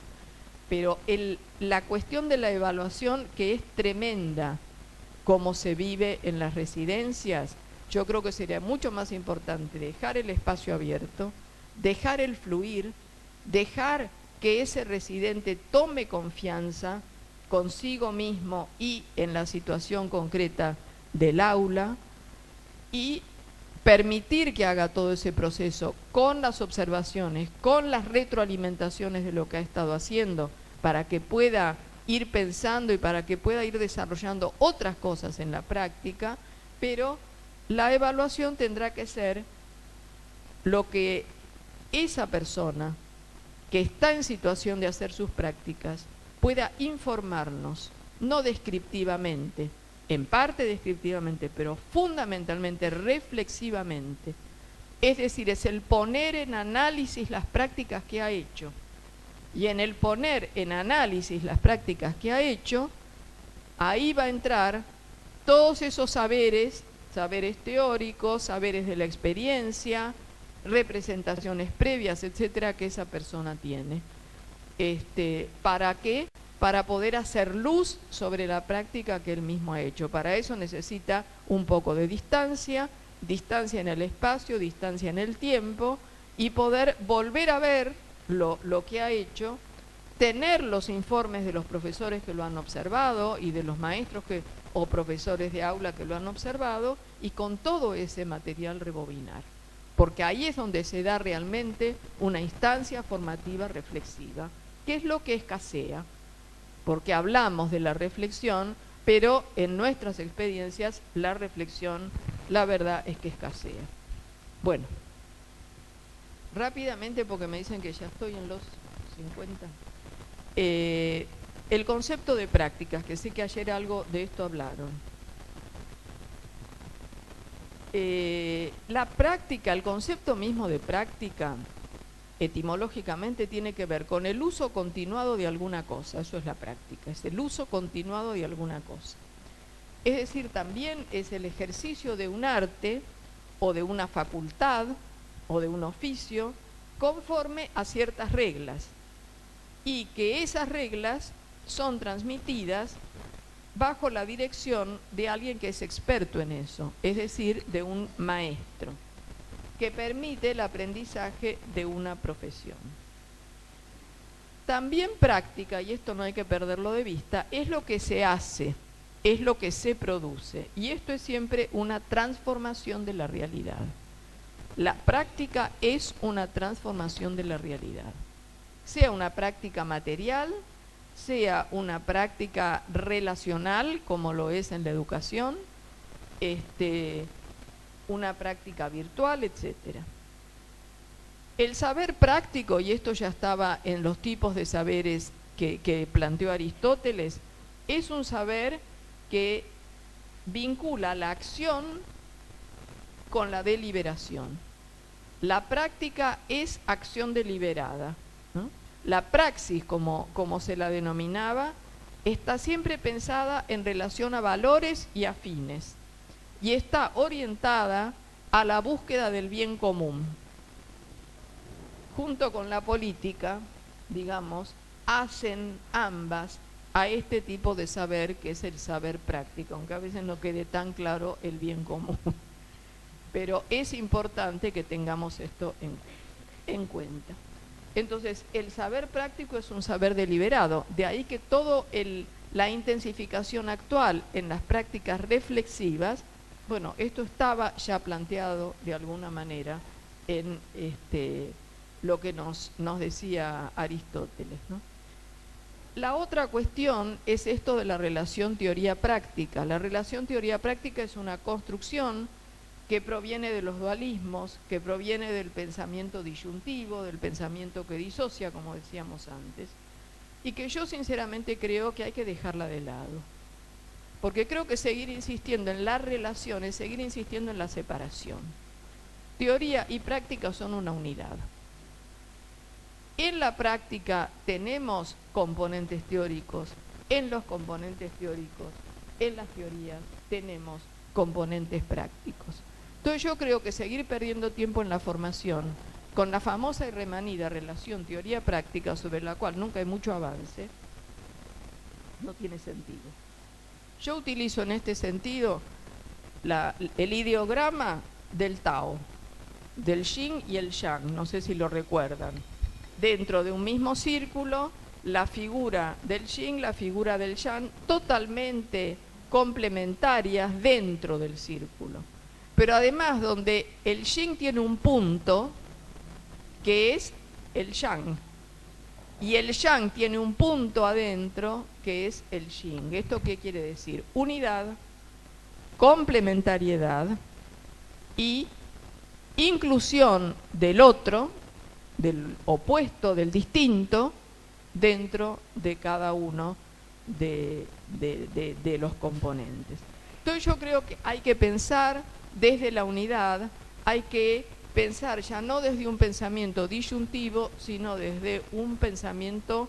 Pero la cuestión de la evaluación, que es tremenda, como se vive en las residencias, yo creo que sería mucho más importante dejar el espacio abierto, dejar el fluir, dejar que ese residente tome confianza consigo mismo y en la situación concreta del aula y permitir que haga todo ese proceso con las observaciones, con las retroalimentaciones de lo que ha estado haciendo, para que pueda ir pensando y para que pueda ir desarrollando otras cosas en la práctica, pero la evaluación tendrá que ser lo que esa persona que está en situación de hacer sus prácticas pueda informarnos, no descriptivamente, en parte descriptivamente, pero fundamentalmente reflexivamente. Es decir, es el poner en análisis las prácticas que ha hecho. Y en el poner en análisis las prácticas que ha hecho, ahí va a entrar todos esos saberes, saberes teóricos, saberes de la experiencia, representaciones previas, etcétera, que esa persona tiene. ¿Para qué? Para poder hacer luz sobre la práctica que él mismo ha hecho. Para eso necesita un poco de distancia, distancia en el espacio, distancia en el tiempo, y poder volver a ver lo que ha hecho, tener los informes de los profesores que lo han observado y de los maestros o profesores de aula que lo han observado, y con todo ese material rebobinar. Porque ahí es donde se da realmente una instancia formativa reflexiva, que es lo que escasea, porque hablamos de la reflexión, pero en nuestras experiencias la reflexión, la verdad es que escasea. Bueno, rápidamente, porque me dicen que ya estoy en los 50. El concepto de prácticas, que sé que ayer algo de esto hablaron. La práctica, el concepto mismo de práctica, etimológicamente tiene que ver con el uso continuado de alguna cosa. Eso es la práctica, es el uso continuado de alguna cosa. Es decir, también es el ejercicio de un arte o de una facultad o de un oficio conforme a ciertas reglas, y que esas reglas son transmitidas bajo la dirección de alguien que es experto en eso, es decir, de un maestro, que permite el aprendizaje de una profesión. También práctica, y esto no hay que perderlo de vista, es lo que se hace, es lo que se produce. Y esto es siempre una transformación de la realidad. La práctica es una transformación de la realidad. Sea una práctica material, sea una práctica relacional, como lo es en la educación, una práctica virtual, etcétera. El saber práctico, y esto ya estaba en los tipos de saberes que planteó Aristóteles, es un saber que vincula la acción con la deliberación. La práctica es acción deliberada, ¿no? La praxis, como se la denominaba, está siempre pensada en relación a valores y a fines, y está orientada a la búsqueda del bien común. Junto con la política, digamos, hacen ambas a este tipo de saber que es el saber práctico, aunque a veces no quede tan claro el bien común. Pero es importante que tengamos esto en cuenta. Entonces, el saber práctico es un saber deliberado, de ahí que toda la intensificación actual en las prácticas reflexivas, bueno, esto estaba ya planteado de alguna manera en lo que nos decía Aristóteles, ¿no? La otra cuestión es esto de la relación teoría-práctica. La relación teoría-práctica es una construcción que proviene de los dualismos, que proviene del pensamiento disyuntivo, del pensamiento que disocia, como decíamos antes, y que yo sinceramente creo que hay que dejarla de lado. Porque creo que seguir insistiendo en las relaciones, seguir insistiendo en la separación. Teoría y práctica son una unidad. En la práctica tenemos componentes teóricos, en los componentes teóricos, en las teorías tenemos componentes prácticos. Entonces yo creo que seguir perdiendo tiempo en la formación, con la famosa y remanida relación teoría-práctica, sobre la cual nunca hay mucho avance, no tiene sentido. Yo utilizo en este sentido el ideograma del Tao, del Yin y el Yang, no sé si lo recuerdan. Dentro de un mismo círculo, la figura del Yin, la figura del Yang, totalmente complementarias dentro del círculo. Pero además, donde el Yin tiene un punto, que es el Yang, y el Yang tiene un punto adentro, que es el Yin. ¿Esto qué quiere decir? Unidad, complementariedad y inclusión del otro, del opuesto, del distinto, dentro de cada uno de los componentes. Entonces yo creo que hay que pensar desde la unidad, hay que pensar ya no desde un pensamiento disyuntivo, sino desde un pensamiento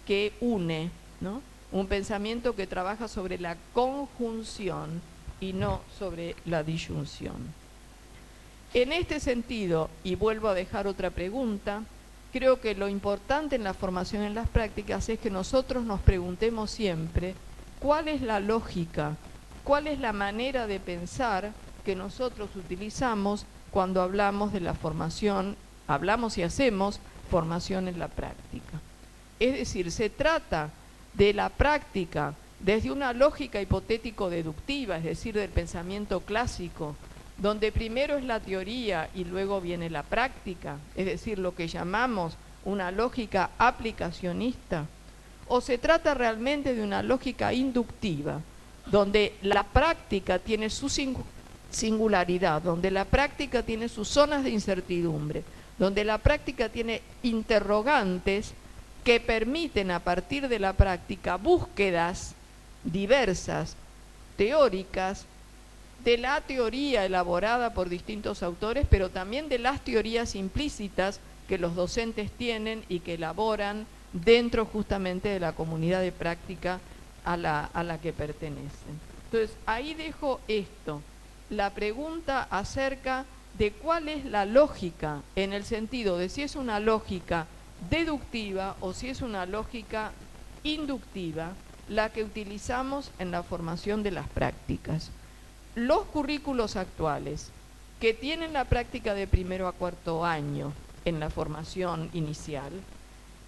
que une, ¿no? Un pensamiento que trabaja sobre la conjunción y no sobre la disyunción. En este sentido, y vuelvo a dejar otra pregunta, creo que lo importante en la formación en las prácticas es que nosotros nos preguntemos siempre cuál es la lógica, cuál es la manera de pensar que nosotros utilizamos cuando hablamos de la formación, hablamos y hacemos formación en la práctica. Es decir, se trata de la práctica desde una lógica hipotético-deductiva, es decir, del pensamiento clásico, donde primero es la teoría y luego viene la práctica, es decir, lo que llamamos una lógica aplicacionista, o se trata realmente de una lógica inductiva, donde la práctica tiene su singularidad, donde la práctica tiene sus zonas de incertidumbre, donde la práctica tiene interrogantes que permiten a partir de la práctica búsquedas diversas, teóricas, de la teoría elaborada por distintos autores, pero también de las teorías implícitas que los docentes tienen y que elaboran dentro justamente de la comunidad de práctica a la que pertenecen. Entonces, ahí dejo esto, la pregunta acerca de cuál es la lógica, en el sentido de si es una lógica deductiva o si es una lógica inductiva, la que utilizamos en la formación de las prácticas. Los currículos actuales que tienen la práctica de primero a cuarto año en la formación inicial,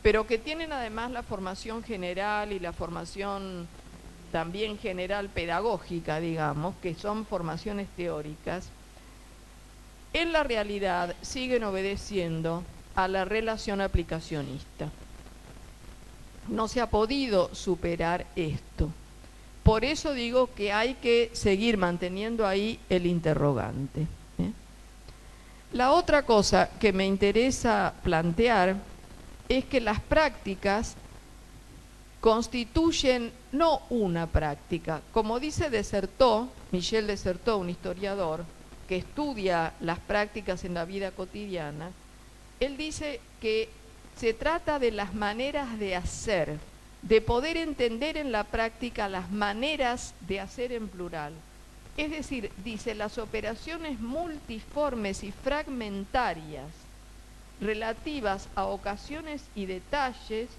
pero que tienen además la formación general y la formación también general pedagógica, digamos, que son formaciones teóricas, en la realidad siguen obedeciendo a la relación aplicacionista. No se ha podido superar esto. Por eso digo que hay que seguir manteniendo ahí el interrogante. La otra cosa que me interesa plantear es que las prácticas constituyen no una práctica. Como dice Michel Desserteau, un historiador que estudia las prácticas en la vida cotidiana, él dice que se trata de las maneras de hacer, de poder entender en la práctica las maneras de hacer en plural. Es decir, dice, las operaciones multiformes y fragmentarias relativas a ocasiones y detalles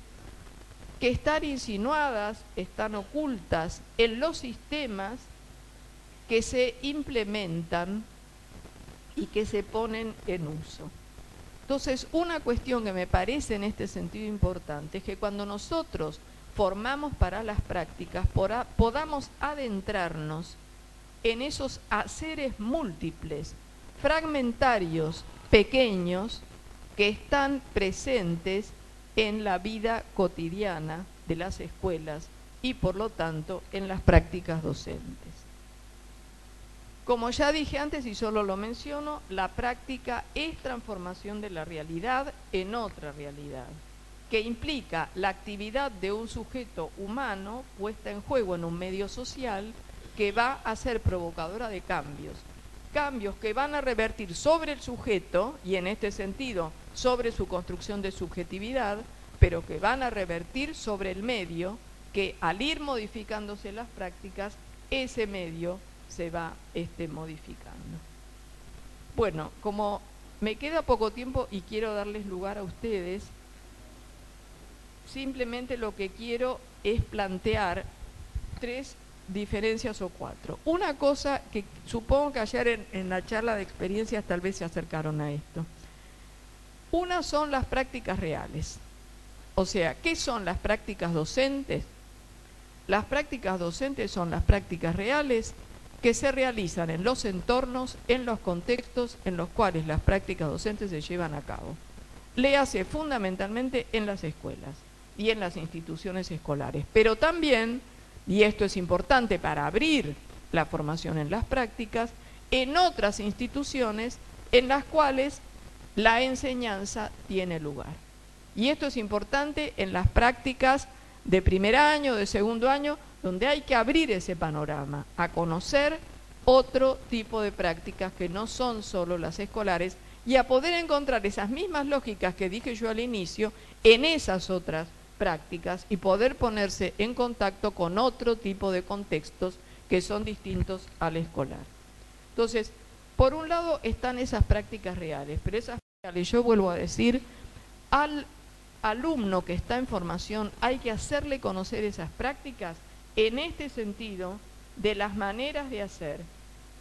que están insinuadas, están ocultas en los sistemas que se implementan y que se ponen en uso. Entonces, una cuestión que me parece en este sentido importante es que cuando nosotros formamos para las prácticas, podamos adentrarnos en esos haceres múltiples, fragmentarios, pequeños, que están presentes en la vida cotidiana de las escuelas y, por lo tanto, en las prácticas docentes. Como ya dije antes y solo lo menciono, la práctica es transformación de la realidad en otra realidad, que implica la actividad de un sujeto humano puesta en juego en un medio social que va a ser provocadora de cambios que van a revertir sobre el sujeto, y en este sentido sobre su construcción de subjetividad, pero que van a revertir sobre el medio, que al ir modificándose las prácticas, ese medio se va modificando. Bueno, como me queda poco tiempo y quiero darles lugar a ustedes, simplemente lo que quiero es plantear 3 diferencias o 4. Una cosa que supongo que ayer en la charla de experiencias tal vez se acercaron a esto. Una son las prácticas reales. O sea, ¿qué son las prácticas docentes? Las prácticas docentes son las prácticas reales que se realizan en los entornos, en los contextos en los cuales las prácticas docentes se llevan a cabo. Léase fundamentalmente en las escuelas y en las instituciones escolares, pero también, y esto es importante para abrir la formación en las prácticas, en otras instituciones en las cuales la enseñanza tiene lugar. Y esto es importante en las prácticas de primer año, de segundo año, donde hay que abrir ese panorama, a conocer otro tipo de prácticas que no son solo las escolares y a poder encontrar esas mismas lógicas que dije yo al inicio en esas otras prácticas y poder ponerse en contacto con otro tipo de contextos que son distintos al escolar. Entonces, por un lado están esas prácticas reales, pero esas reales, yo vuelvo a decir, al alumno que está en formación hay que hacerle conocer esas prácticas en este sentido de las maneras de hacer,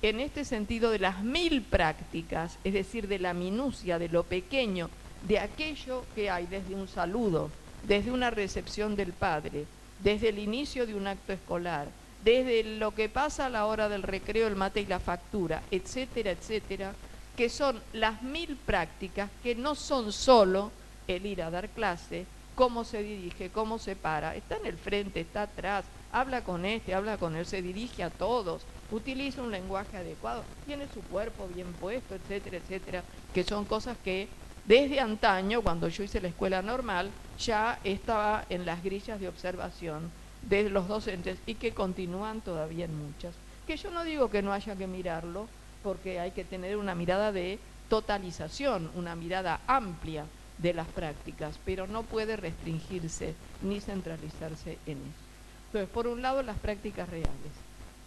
en este sentido de las 1000 prácticas, es decir, de la minucia, de lo pequeño, de aquello que hay desde un saludo, desde una recepción del padre, desde el inicio de un acto escolar, desde lo que pasa a la hora del recreo, el mate y la factura, etcétera, etcétera, que son las 1000 prácticas que no son solo el ir a dar clase, cómo se dirige, cómo se para, está en el frente, está atrás, habla con habla con él, se dirige a todos, utiliza un lenguaje adecuado, tiene su cuerpo bien puesto, etcétera, etcétera, que son cosas que desde antaño, cuando yo hice la escuela normal, ya estaba en las grillas de observación de los docentes y que continúan todavía en muchas. Que yo no digo que no haya que mirarlo, porque hay que tener una mirada de totalización, una mirada amplia de las prácticas, pero no puede restringirse ni centralizarse en eso. Entonces, por un lado, las prácticas reales.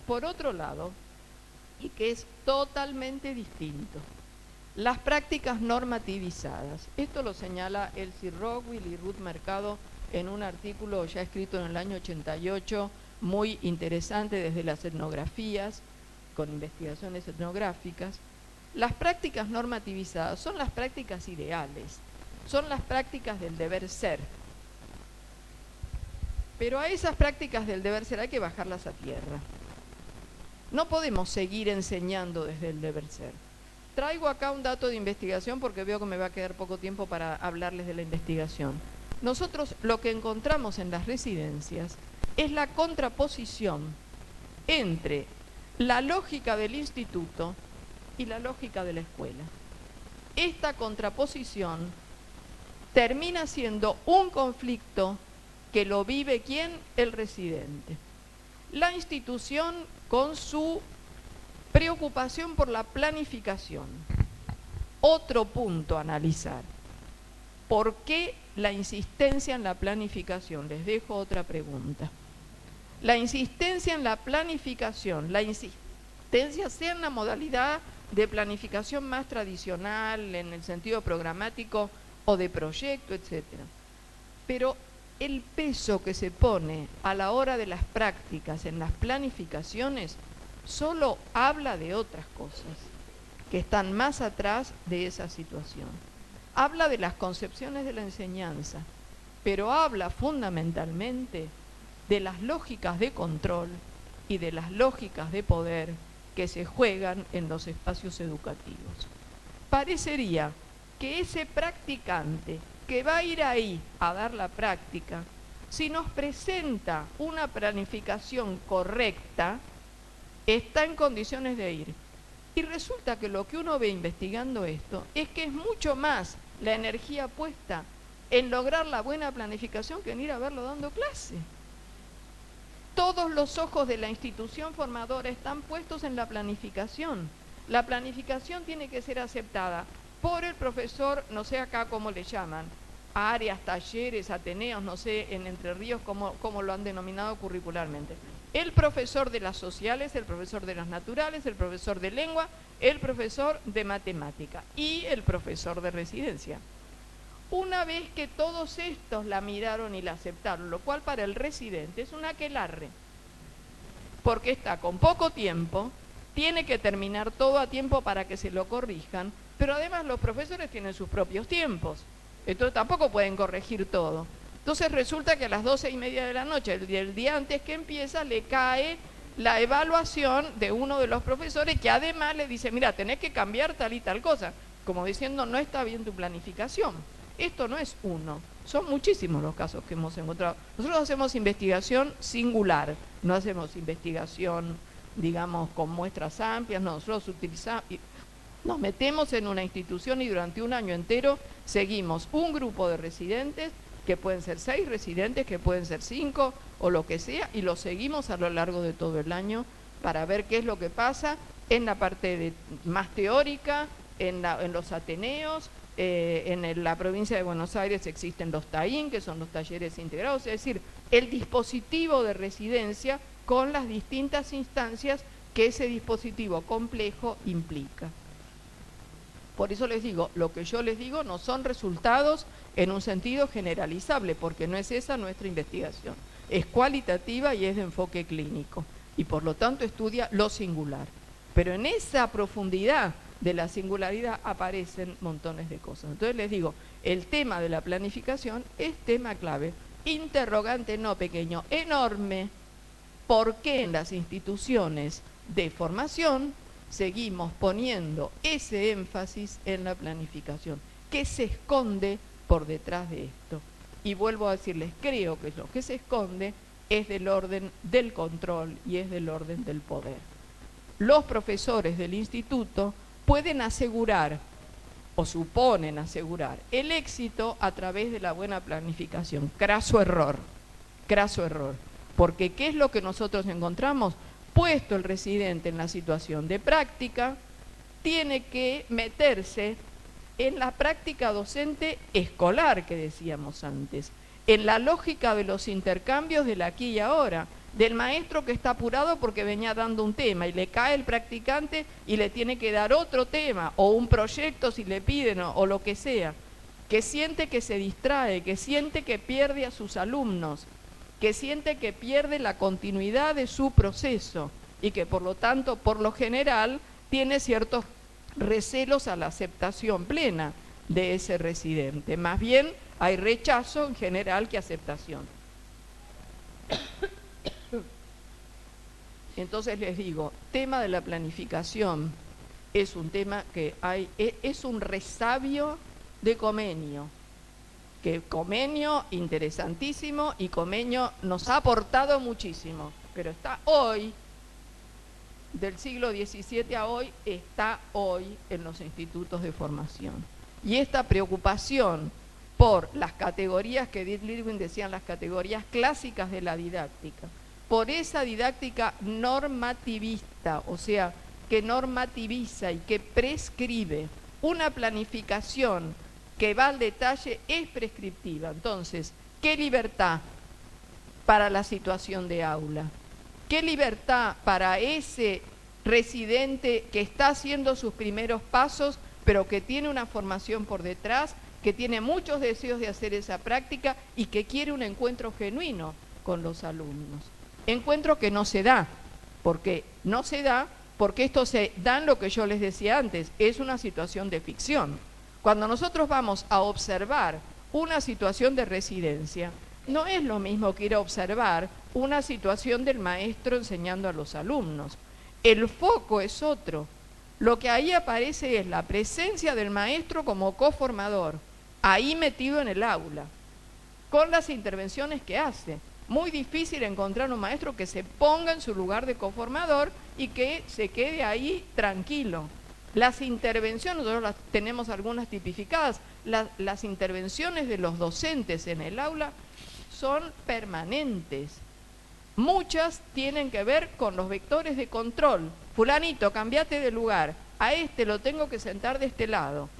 Por otro lado, y que es totalmente distinto, las prácticas normativizadas. Esto lo señala Elsie Rockwell y Ruth Mercado en un artículo ya escrito en el año 88, muy interesante desde las etnografías, con investigaciones etnográficas. Las prácticas normativizadas son las prácticas ideales, son las prácticas del deber ser. Pero a esas prácticas del deber ser hay que bajarlas a tierra. No podemos seguir enseñando desde el deber ser. Traigo acá un dato de investigación porque veo que me va a quedar poco tiempo para hablarles de la investigación. Nosotros lo que encontramos en las residencias es la contraposición entre la lógica del instituto y la lógica de la escuela. Esta contraposición termina siendo un conflicto que lo vive ¿quién? El residente. La institución con su preocupación por la planificación. Otro punto a analizar. ¿Por qué la insistencia en la planificación? Les dejo otra pregunta. La insistencia en la planificación, la insistencia sea en la modalidad de planificación más tradicional, en el sentido programático o de proyecto, etcétera. Pero el peso que se pone a la hora de las prácticas en las planificaciones solo habla de otras cosas que están más atrás de esa situación. Habla de las concepciones de la enseñanza, pero habla fundamentalmente de las lógicas de control y de las lógicas de poder que se juegan en los espacios educativos. Parecería que ese practicante que va a ir ahí a dar la práctica, si nos presenta una planificación correcta, está en condiciones de ir. Y resulta que lo que uno ve investigando esto es que es mucho más la energía puesta en lograr la buena planificación que en ir a verlo dando clase. Todos los ojos de la institución formadora están puestos en la planificación. La planificación tiene que ser aceptada por el profesor, no sé acá cómo le llaman, áreas, talleres, ateneos, no sé en Entre Ríos cómo lo han denominado curricularmente. El profesor de las sociales, el profesor de las naturales, el profesor de lengua, el profesor de matemática y el profesor de residencia. Una vez que todos estos la miraron y la aceptaron, lo cual para el residente es un aquelarre, porque está con poco tiempo, tiene que terminar todo a tiempo para que se lo corrijan, pero además los profesores tienen sus propios tiempos, entonces tampoco pueden corregir todo. Entonces resulta que a las 12:30 de la noche, el día antes que empieza, le cae la evaluación de uno de los profesores que además le dice, mira, tenés que cambiar tal y tal cosa, como diciendo, no está bien tu planificación. Esto no es uno, son muchísimos los casos que hemos encontrado. Nosotros hacemos investigación singular, no hacemos investigación, digamos, con muestras amplias, no, nosotros utilizamos, nos metemos en una institución y durante un año entero seguimos un grupo de residentes, que pueden ser 6 residentes, que pueden ser 5 o lo que sea, y los seguimos a lo largo de todo el año para ver qué es lo que pasa en la parte más teórica, en los ateneos. En la provincia de Buenos Aires existen los TAIN, que son los talleres integrados, es decir, el dispositivo de residencia con las distintas instancias que ese dispositivo complejo implica. Por eso les digo, lo que yo les digo no son resultados en un sentido generalizable, porque no es esa nuestra investigación. Es cualitativa y es de enfoque clínico, y por lo tanto estudia lo singular. Pero en esa profundidad de la singularidad aparecen montones de cosas. Entonces les digo, el tema de la planificación es tema clave. Interrogante no pequeño, enorme. ¿Por qué en las instituciones de formación seguimos poniendo ese énfasis en la planificación? ¿Qué se esconde por detrás de esto? Y vuelvo a decirles, creo que lo que se esconde es del orden del control y es del orden del poder. Los profesores del instituto pueden asegurar o suponen asegurar el éxito a través de la buena planificación. Craso error, porque ¿qué es lo que nosotros encontramos? Puesto el residente en la situación de práctica, tiene que meterse en la práctica docente escolar que decíamos antes, en la lógica de los intercambios del aquí y ahora, del maestro que está apurado porque venía dando un tema y le cae el practicante y le tiene que dar otro tema o un proyecto si le piden o lo que sea, que siente que se distrae, que siente que pierde a sus alumnos, que siente que pierde la continuidad de su proceso y que por lo tanto, por lo general, tiene ciertos recelos a la aceptación plena de ese residente. Más bien hay rechazo en general que aceptación. Entonces les digo, tema de la planificación es un tema que es un resabio de Comenio, que Comenio interesantísimo y Comenio nos ha aportado muchísimo, pero está hoy, del siglo XVII a hoy, está hoy en los institutos de formación. Y esta preocupación por las categorías que Edith Lirwin decían, las categorías clásicas de la didáctica, por esa didáctica normativista, o sea, que normativiza y que prescribe una planificación que va al detalle, es prescriptiva. Entonces, ¿qué libertad para la situación de aula? ¿Qué libertad para ese residente que está haciendo sus primeros pasos, pero que tiene una formación por detrás, que tiene muchos deseos de hacer esa práctica y que quiere un encuentro genuino con los alumnos? Encuentro que no se da, porque esto se da en lo que yo les decía antes, es una situación de ficción. Cuando nosotros vamos a observar una situación de residencia, no es lo mismo que ir a observar una situación del maestro enseñando a los alumnos. El foco es otro. Lo que ahí aparece es la presencia del maestro como coformador, ahí metido en el aula, con las intervenciones que hace. Muy difícil encontrar un maestro que se ponga en su lugar de coformador y que se quede ahí tranquilo. Las intervenciones, nosotros tenemos algunas tipificadas, las intervenciones de los docentes en el aula son permanentes. Muchas tienen que ver con los vectores de control. Fulanito, cambiate de lugar, a este lo tengo que sentar de este lado.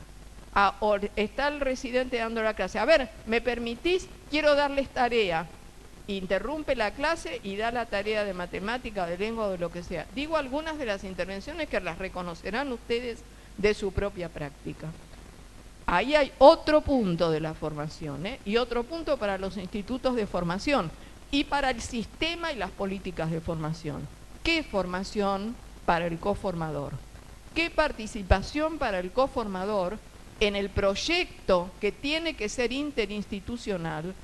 Está el residente dando la clase, a ver, ¿me permitís? Quiero darles tarea. Interrumpe la clase y da la tarea de matemática, de lengua o de lo que sea. Digo algunas de las intervenciones que las reconocerán ustedes de su propia práctica. Ahí hay otro punto de la formación, y otro punto para los institutos de formación y para el sistema y las políticas de formación. ¿Qué formación para el coformador? ¿Qué participación para el coformador en el proyecto que tiene que ser interinstitucional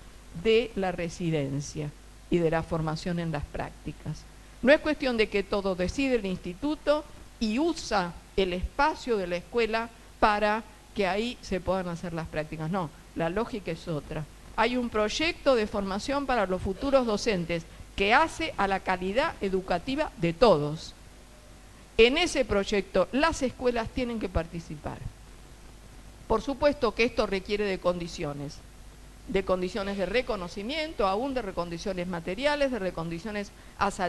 de la residencia y de la formación en las prácticas? No es cuestión de que todo decide el instituto y usa el espacio de la escuela para que ahí se puedan hacer las prácticas. No, la lógica es otra. Hay un proyecto de formación para los futuros docentes que hace a la calidad educativa de todos. En ese proyecto las escuelas tienen que participar. Por supuesto que esto requiere de condiciones de reconocimiento, aún de recondiciones materiales, de recondiciones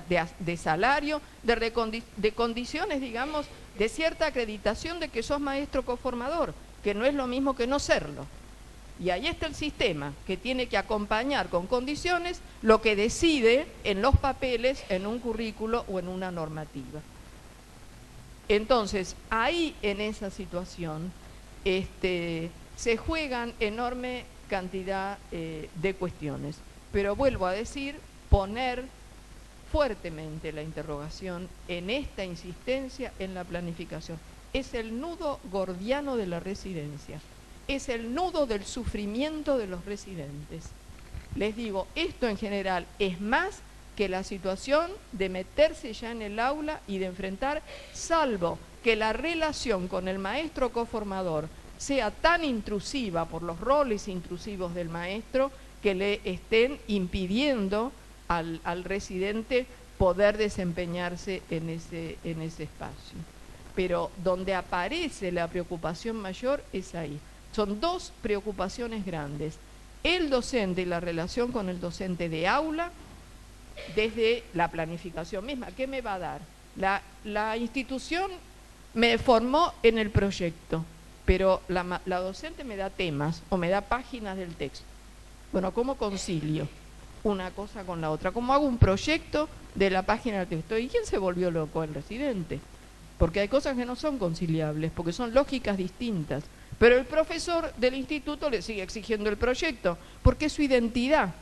de salario, de condiciones, digamos, de cierta acreditación de que sos maestro coformador, que no es lo mismo que no serlo. Y ahí está el sistema, que tiene que acompañar con condiciones lo que decide en los papeles, en un currículo o en una normativa. Entonces, ahí en esa situación se juegan enorme cantidad de cuestiones. Pero vuelvo a decir, poner fuertemente la interrogación en esta insistencia en la planificación. Es el nudo gordiano de la residencia, es el nudo del sufrimiento de los residentes. Les digo, esto en general es más que la situación de meterse ya en el aula y de enfrentar, salvo que la relación con el maestro coformador sea tan intrusiva por los roles intrusivos del maestro que le estén impidiendo al residente poder desempeñarse en ese espacio. Pero donde aparece la preocupación mayor es ahí. Son dos preocupaciones grandes: el docente y la relación con el docente de aula, desde la planificación misma. ¿Qué me va a dar? La institución me formó en el proyecto, pero la docente me da temas o me da páginas del texto. Bueno, ¿cómo concilio una cosa con la otra? ¿Cómo hago un proyecto de la página del texto? ¿Y quién se volvió loco? El residente. Porque hay cosas que no son conciliables, porque son lógicas distintas. Pero el profesor del instituto le sigue exigiendo el proyecto, porque es su identidad.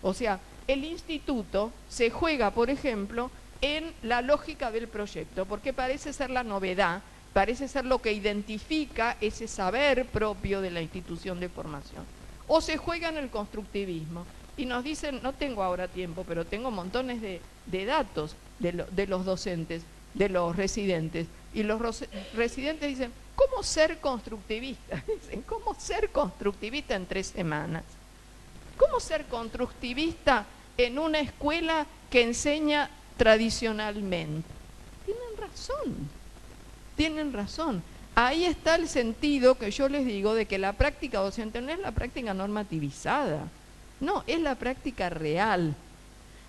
O sea, el instituto se juega, por ejemplo, en la lógica del proyecto, porque parece ser la novedad, parece ser lo que identifica ese saber propio de la institución de formación. O se juega en el constructivismo. y nos dicen, no tengo ahora tiempo, pero tengo montones de datos de los docentes, de los residentes, y los residentes dicen, ¿cómo ser constructivista? Dicen, ¿cómo ser constructivista en 3 semanas? ¿Cómo ser constructivista en una escuela que enseña tradicionalmente? Tienen razón. Ahí está el sentido que yo les digo de que la práctica docente no es la práctica normativizada, no, es la práctica real.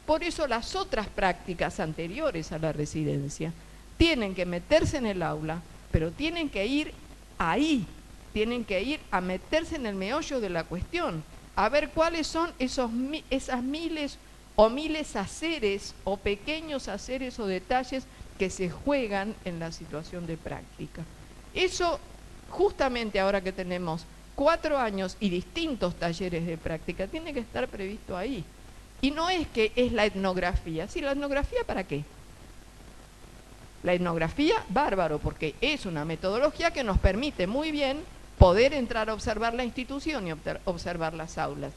Por eso las otras prácticas anteriores a la residencia tienen que meterse en el aula, pero tienen que ir ahí, tienen que ir a meterse en el meollo de la cuestión, a ver cuáles son esas miles haceres o pequeños haceres o detalles que se juegan en la situación de práctica. Eso, justamente ahora que tenemos 4 años y distintos talleres de práctica, tiene que estar previsto ahí. Y no es que es la etnografía. Sí, ¿la etnografía para qué? La etnografía, bárbaro, porque es una metodología que nos permite muy bien poder entrar a observar la institución y observar las aulas.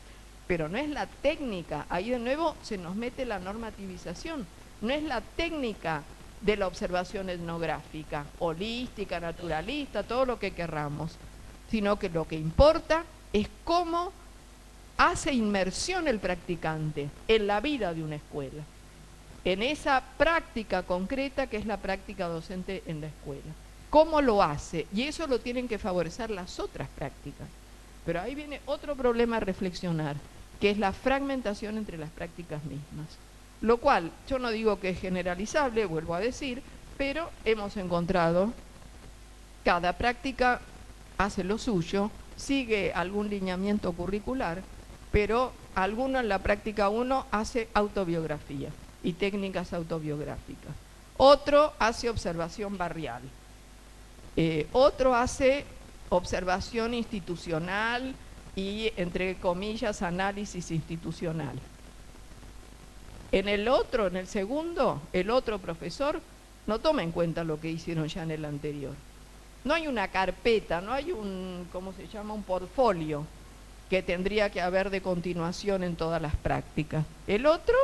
Pero no es la técnica, ahí de nuevo se nos mete la normativización, no es la técnica de la observación etnográfica, holística, naturalista, todo lo que querramos, sino que lo que importa es cómo hace inmersión el practicante en la vida de una escuela, en esa práctica concreta que es la práctica docente en la escuela. ¿Cómo lo hace? Y eso lo tienen que favorecer las otras prácticas. Pero ahí viene otro problema a reflexionar, que es la fragmentación entre las prácticas mismas. Lo cual, yo no digo que es generalizable, vuelvo a decir, pero hemos encontrado, cada práctica hace lo suyo, sigue algún lineamiento curricular, pero alguno en la práctica 1 hace autobiografía y técnicas autobiográficas. Otro hace observación barrial. Otro hace observación institucional y, entre comillas, análisis institucional. En el segundo, el otro profesor no toma en cuenta lo que hicieron ya en el anterior. No hay una carpeta, no hay un, ¿cómo se llama?, un portfolio que tendría que haber de continuación en todas las prácticas. El otro,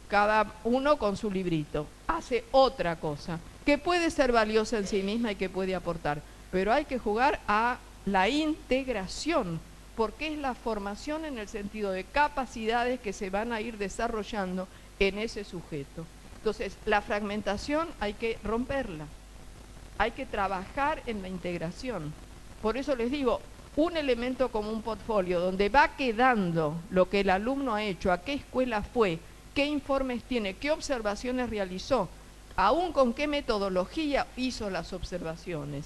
cada uno con su librito, hace otra cosa, que puede ser valiosa en sí misma y que puede aportar, pero hay que jugar a la integración, porque es la formación en el sentido de capacidades que se van a ir desarrollando en ese sujeto. Entonces, la fragmentación hay que romperla, hay que trabajar en la integración. Por eso les digo, un elemento como un portfolio, donde va quedando lo que el alumno ha hecho, a qué escuela fue, qué informes tiene, qué observaciones realizó, aún con qué metodología hizo las observaciones,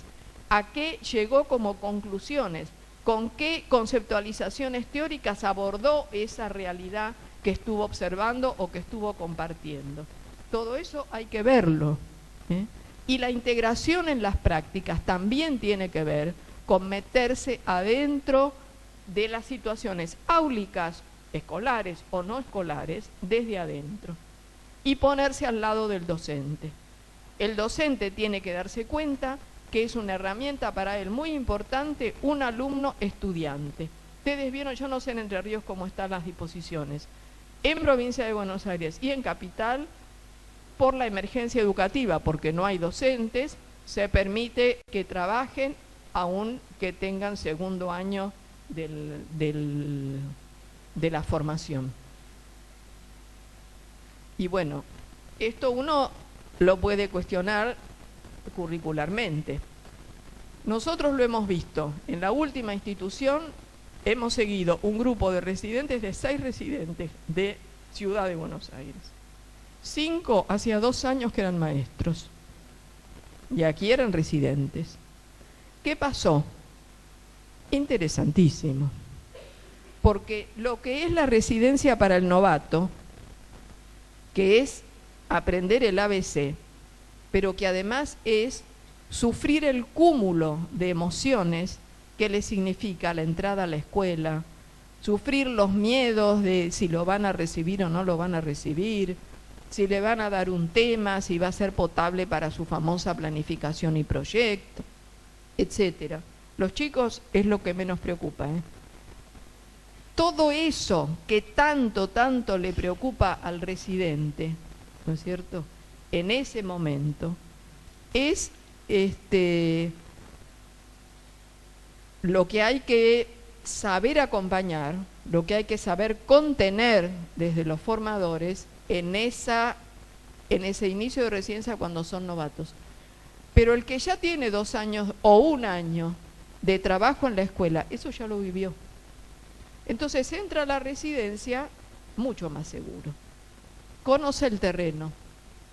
a qué llegó como conclusiones, con qué conceptualizaciones teóricas abordó esa realidad que estuvo observando o que estuvo compartiendo. Todo eso hay que verlo, ¿eh? Y la integración en las prácticas también tiene que ver con meterse adentro de las situaciones áulicas, escolares o no escolares, desde adentro, y ponerse al lado del docente. El docente tiene que darse cuenta que es una herramienta para él muy importante, un alumno estudiante. Ustedes vieron, yo no sé en Entre Ríos cómo están las disposiciones, en Provincia de Buenos Aires y en Capital, por la emergencia educativa, porque no hay docentes, se permite que trabajen aún que tengan segundo año de la formación. Y bueno, esto uno lo puede cuestionar curricularmente. Nosotros lo hemos visto. En la última institución hemos seguido un grupo de residentes, de 6 residentes de Ciudad de Buenos Aires. 5 hacía 2 años que eran maestros. Y aquí eran residentes. ¿Qué pasó? Interesantísimo. Porque lo que es la residencia para el novato, que es aprender el ABC, pero que además es sufrir el cúmulo de emociones que le significa la entrada a la escuela, sufrir los miedos de si lo van a recibir o no lo van a recibir, si le van a dar un tema, si va a ser potable para su famosa planificación y proyecto, etcétera. Los chicos es lo que menos preocupa, ¿eh? todo eso que tanto le preocupa al residente, ¿no es cierto?, en ese momento, es lo que hay que saber acompañar, lo que hay que saber contener desde los formadores en ese inicio de residencia cuando son novatos. Pero el que ya tiene 2 años o 1 año de trabajo en la escuela, eso ya lo vivió. Entonces entra a la residencia mucho más seguro. Conoce el terreno,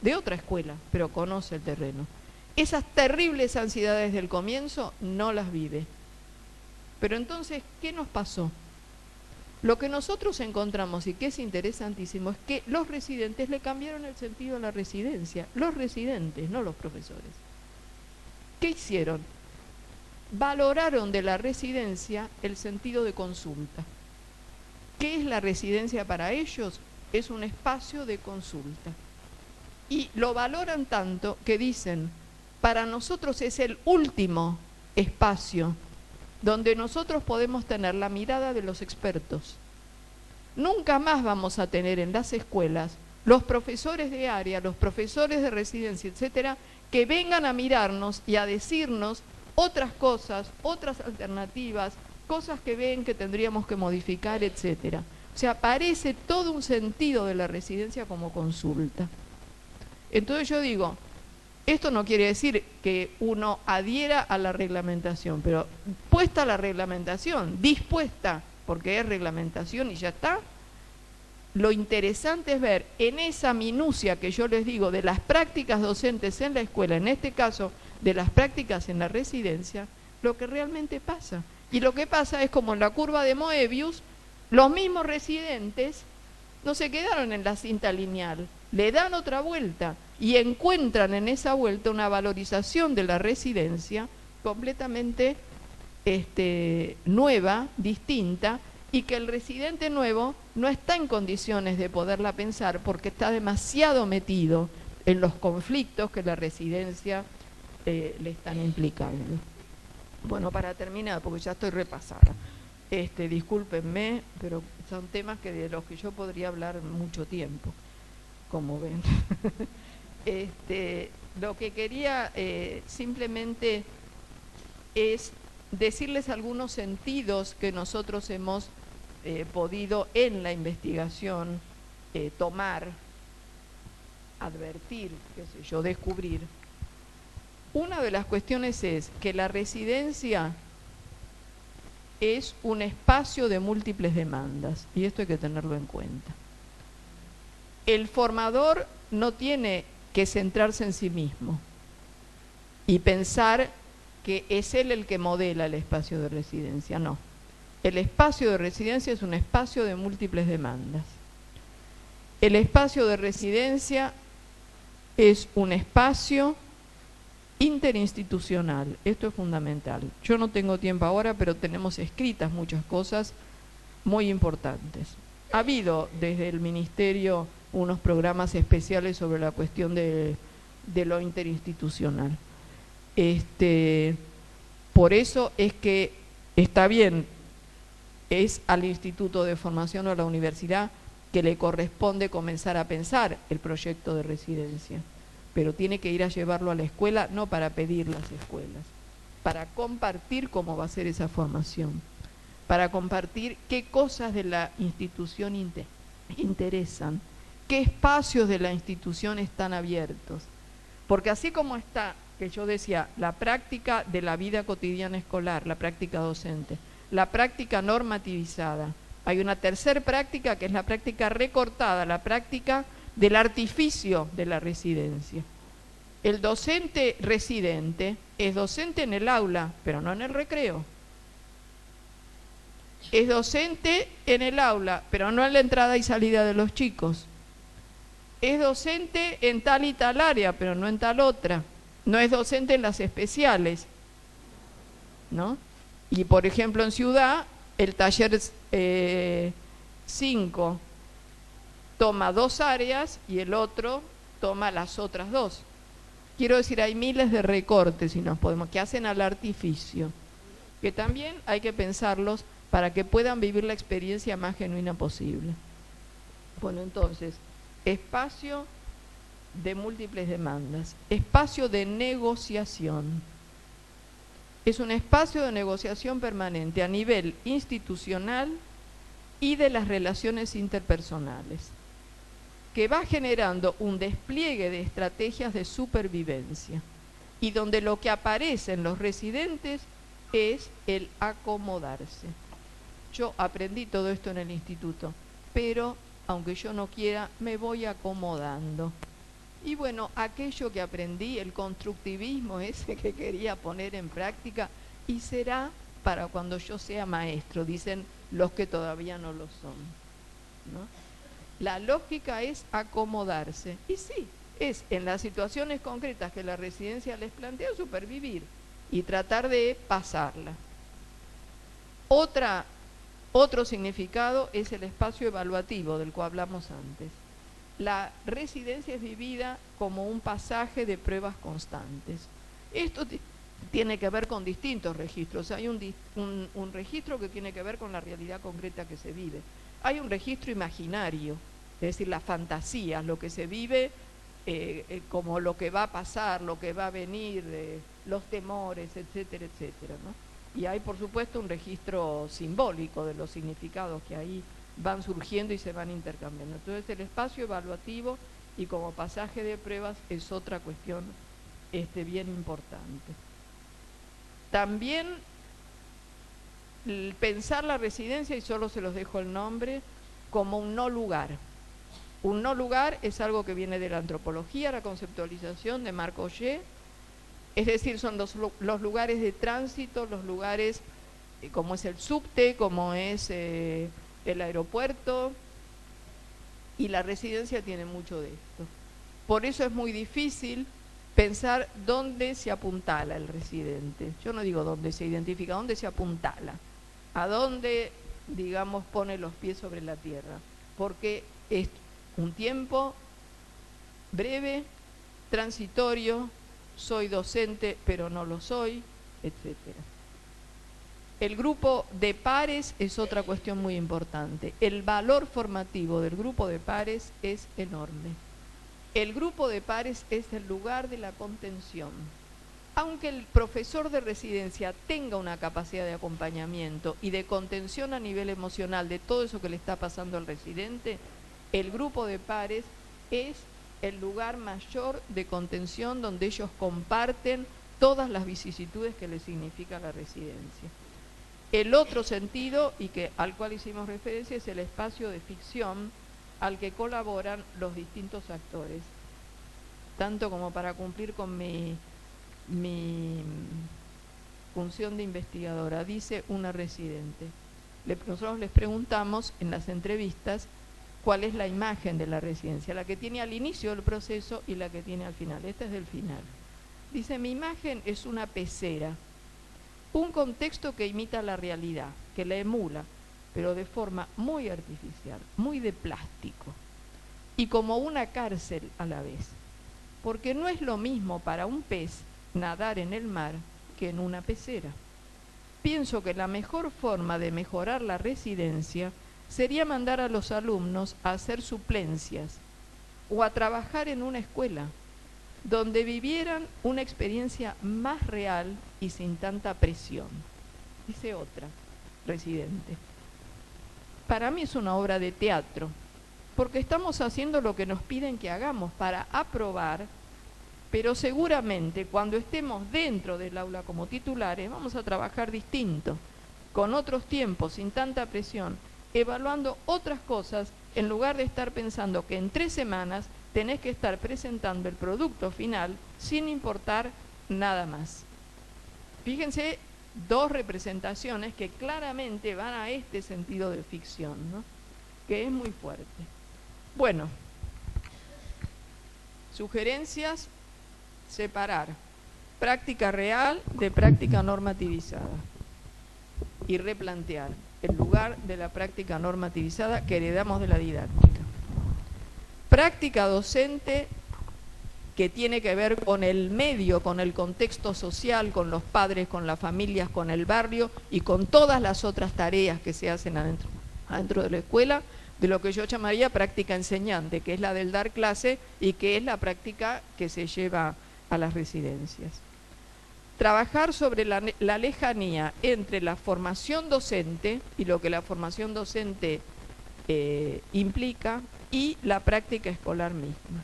de otra escuela, pero conoce el terreno. Esas terribles ansiedades del comienzo no las vive. Pero entonces, ¿qué nos pasó? Lo que nosotros encontramos y que es interesantísimo es que los residentes le cambiaron el sentido a la residencia. Los residentes, no los profesores. ¿Qué hicieron? Valoraron de la residencia el sentido de consulta. ¿Qué es la residencia para ellos? Es un espacio de consulta. Y lo valoran tanto que dicen, para nosotros es el último espacio donde nosotros podemos tener la mirada de los expertos. Nunca más vamos a tener en las escuelas los profesores de área, los profesores de residencia, etcétera, que vengan a mirarnos y a decirnos otras cosas, otras alternativas, cosas que ven que tendríamos que modificar, etcétera. O sea, aparece todo un sentido de la residencia como consulta. Entonces yo digo, esto no quiere decir que uno adhiera a la reglamentación, pero puesta la reglamentación, dispuesta, porque es reglamentación y ya está, lo interesante es ver en esa minucia que yo les digo de las prácticas docentes en la escuela, en este caso de las prácticas en la residencia, lo que realmente pasa. Y lo que pasa es como en la curva de Moebius, los mismos residentes no se quedaron en la cinta lineal, le dan otra vuelta y encuentran en esa vuelta una valorización de la residencia completamente nueva, distinta, y que el residente nuevo no está en condiciones de poderla pensar porque está demasiado metido en los conflictos que la residencia le están implicando. Bueno, para terminar, porque ya estoy repasada, discúlpenme, pero son temas de los que yo podría hablar mucho tiempo, como ven. Lo que quería simplemente es decirles algunos sentidos que nosotros hemos podido en la investigación tomar, advertir, qué sé yo, descubrir. Una de las cuestiones es que la residencia es un espacio de múltiples demandas, y esto hay que tenerlo en cuenta. El formador no tiene que centrarse en sí mismo y pensar que es él el que modela el espacio de residencia, no. El espacio de residencia es un espacio de múltiples demandas. El espacio de residencia es un espacio interinstitucional, esto es fundamental. Yo no tengo tiempo ahora, pero tenemos escritas muchas cosas muy importantes. Ha habido desde el Ministerio unos programas especiales sobre la cuestión de lo interinstitucional. Por eso es que está bien, es al Instituto de Formación o a la universidad que le corresponde comenzar a pensar el proyecto de residencia, pero tiene que ir a llevarlo a la escuela, no para pedir las escuelas, para compartir cómo va a ser esa formación, para compartir qué cosas de la institución interesan, qué espacios de la institución están abiertos, porque así como está, que yo decía, la práctica de la vida cotidiana escolar, la práctica docente, la práctica normativizada, hay una tercera práctica que es la práctica recortada, la práctica del artificio de la residencia. El docente residente es docente en el aula, pero no en el recreo. Es docente en el aula, pero no en la entrada y salida de los chicos. Es docente en tal y tal área, pero no en tal otra. No es docente en las especiales, ¿no? Y por ejemplo en Ciudad, el taller 5 toma 2 áreas y el otro toma las otras 2. Quiero decir, hay miles de recortes, si nos podemos, que hacen al artificio, que también hay que pensarlos para que puedan vivir la experiencia más genuina posible. Bueno, entonces, espacio de múltiples demandas, espacio de negociación. Es un espacio de negociación permanente a nivel institucional y de las relaciones interpersonales, que va generando un despliegue de estrategias de supervivencia y donde lo que aparece en los residentes es el acomodarse. Yo aprendí todo esto en el instituto, pero aunque yo no quiera, me voy acomodando. Y bueno, aquello que aprendí, el constructivismo ese que quería poner en práctica, y será para cuando yo sea maestro, dicen los que todavía no lo son, ¿no? La lógica es acomodarse. Y sí, es en las situaciones concretas que la residencia les plantea supervivir y tratar de pasarla. Otro significado es el espacio evaluativo del cual hablamos antes. La residencia es vivida como un pasaje de pruebas constantes. Esto tiene que ver con distintos registros. Hay un registro que tiene que ver con la realidad concreta que se vive. Hay un registro imaginario, es decir, la fantasía, lo que se vive como lo que va a pasar, lo que va a venir, los temores, etcétera, etcétera, ¿no? Y hay, por supuesto, un registro simbólico de los significados que ahí van surgiendo y se van intercambiando. Entonces, el espacio evaluativo y como pasaje de pruebas es otra cuestión bien importante. También pensar la residencia, y solo se los dejo el nombre, como un no lugar. Un no lugar es algo que viene de la antropología, la conceptualización de Marc Augé, es decir, son los lugares de tránsito, los lugares como es el subte, como es el aeropuerto, y la residencia tiene mucho de esto. Por eso es muy difícil pensar dónde se apuntala el residente. Yo no digo dónde se identifica, dónde se apuntala, a dónde, digamos, pone los pies sobre la tierra, porque es un tiempo breve, transitorio, soy docente pero no lo soy, etcétera. El grupo de pares es otra cuestión muy importante. El valor formativo del grupo de pares es enorme. El grupo de pares es el lugar de la contención. Aunque el profesor de residencia tenga una capacidad de acompañamiento y de contención a nivel emocional de todo eso que le está pasando al residente, el grupo de pares es el lugar mayor de contención donde ellos comparten todas las vicisitudes que les significa la residencia. El otro sentido, al cual hicimos referencia, es el espacio de ficción al que colaboran los distintos actores, tanto como para cumplir con mi función de investigadora. Dice una residente, nosotros les preguntamos en las entrevistas cuál es la imagen de la residencia, la que tiene al inicio del proceso y la que tiene al final. Esta es del final. Dice, mi imagen es una pecera, un contexto que imita la realidad, que la emula, pero de forma muy artificial, muy de plástico, y como una cárcel a la vez, porque no es lo mismo para un pez nadar en el mar que en una pecera. Pienso que la mejor forma de mejorar la residencia sería mandar a los alumnos a hacer suplencias o a trabajar en una escuela donde vivieran una experiencia más real y sin tanta presión. Dice otra residente, para mí es una obra de teatro, porque estamos haciendo lo que nos piden que hagamos para aprobar, pero seguramente cuando estemos dentro del aula como titulares vamos a trabajar distinto, con otros tiempos, sin tanta presión, evaluando otras cosas, en lugar de estar pensando que en 3 semanas tenés que estar presentando el producto final sin importar nada más. Fíjense, 2 representaciones que claramente van a este sentido de ficción, ¿no? Que es muy fuerte. Bueno, sugerencias, separar práctica real de práctica normativizada y replantear el lugar de la práctica normativizada que heredamos de la didáctica. Práctica docente que tiene que ver con el medio, con el contexto social, con los padres, con las familias, con el barrio y con todas las otras tareas que se hacen adentro de la escuela, de lo que yo llamaría práctica enseñante, que es la del dar clase y que es la práctica que se lleva a las residencias. Trabajar sobre la lejanía entre la formación docente y lo que la formación docente implica y la práctica escolar misma.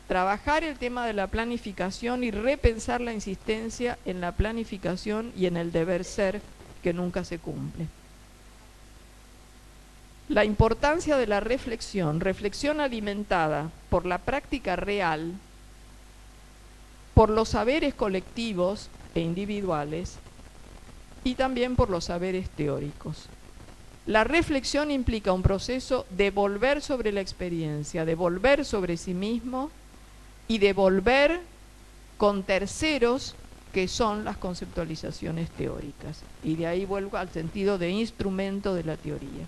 Trabajar el tema de la planificación y repensar la insistencia en la planificación y en el deber ser que nunca se cumple. La importancia de la reflexión alimentada por la práctica real, por los saberes colectivos e individuales y también por los saberes teóricos. La reflexión implica un proceso de volver sobre la experiencia, de volver sobre sí mismo y de volver con terceros que son las conceptualizaciones teóricas. Y de ahí vuelvo al sentido de instrumento de la teoría.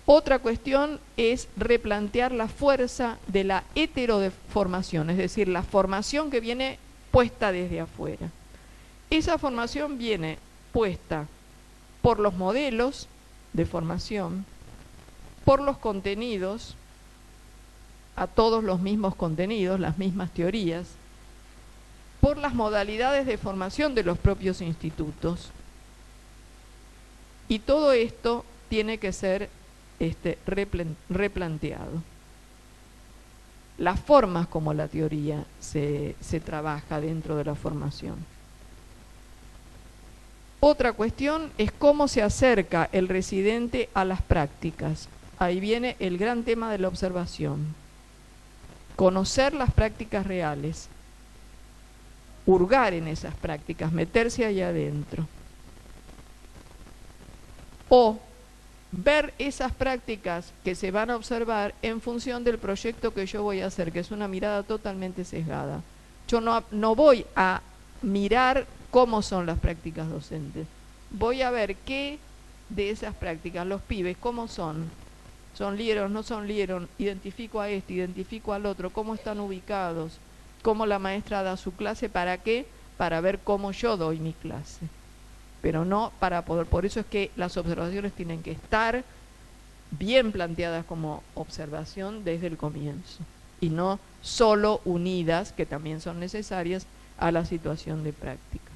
Otra cuestión es replantear la fuerza de la heteroformación, es decir, la formación que viene puesta desde afuera. Esa formación viene puesta por los modelos de formación, por los contenidos, a todos los mismos contenidos, las mismas teorías, por las modalidades de formación de los propios institutos. Y todo esto tiene que ser replanteado. Las formas como la teoría se trabaja dentro de la formación. Otra cuestión es cómo se acerca el residente a las prácticas. Ahí viene el gran tema de la observación. Conocer las prácticas reales, hurgar en esas prácticas, meterse allá adentro. O ver esas prácticas que se van a observar en función del proyecto que yo voy a hacer, que es una mirada totalmente sesgada. Yo no voy a mirar cómo son las prácticas docentes. Voy a ver qué de esas prácticas, los pibes, cómo son. ¿Son lieros, no son lieros? Identifico a este, identifico al otro, cómo están ubicados, cómo la maestra da su clase, ¿para qué? Para ver cómo yo doy mi clase. Pero no para poder, por eso es que las observaciones tienen que estar bien planteadas como observación desde el comienzo y no solo unidas, que también son necesarias, a la situación de práctica.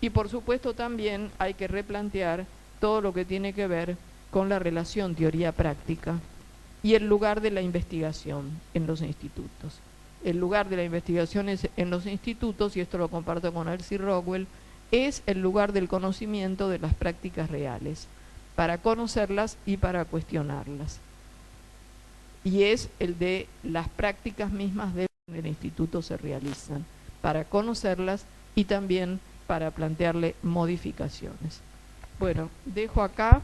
Y por supuesto también hay que replantear todo lo que tiene que ver con la relación teoría-práctica y el lugar de la investigación en los institutos. El lugar de la investigación en los institutos, y esto lo comparto con Elsie Rockwell, es el lugar del conocimiento de las prácticas reales, para conocerlas y para cuestionarlas. Y es el de las prácticas mismas del instituto se realizan, para conocerlas y también para plantearle modificaciones. Bueno, dejo acá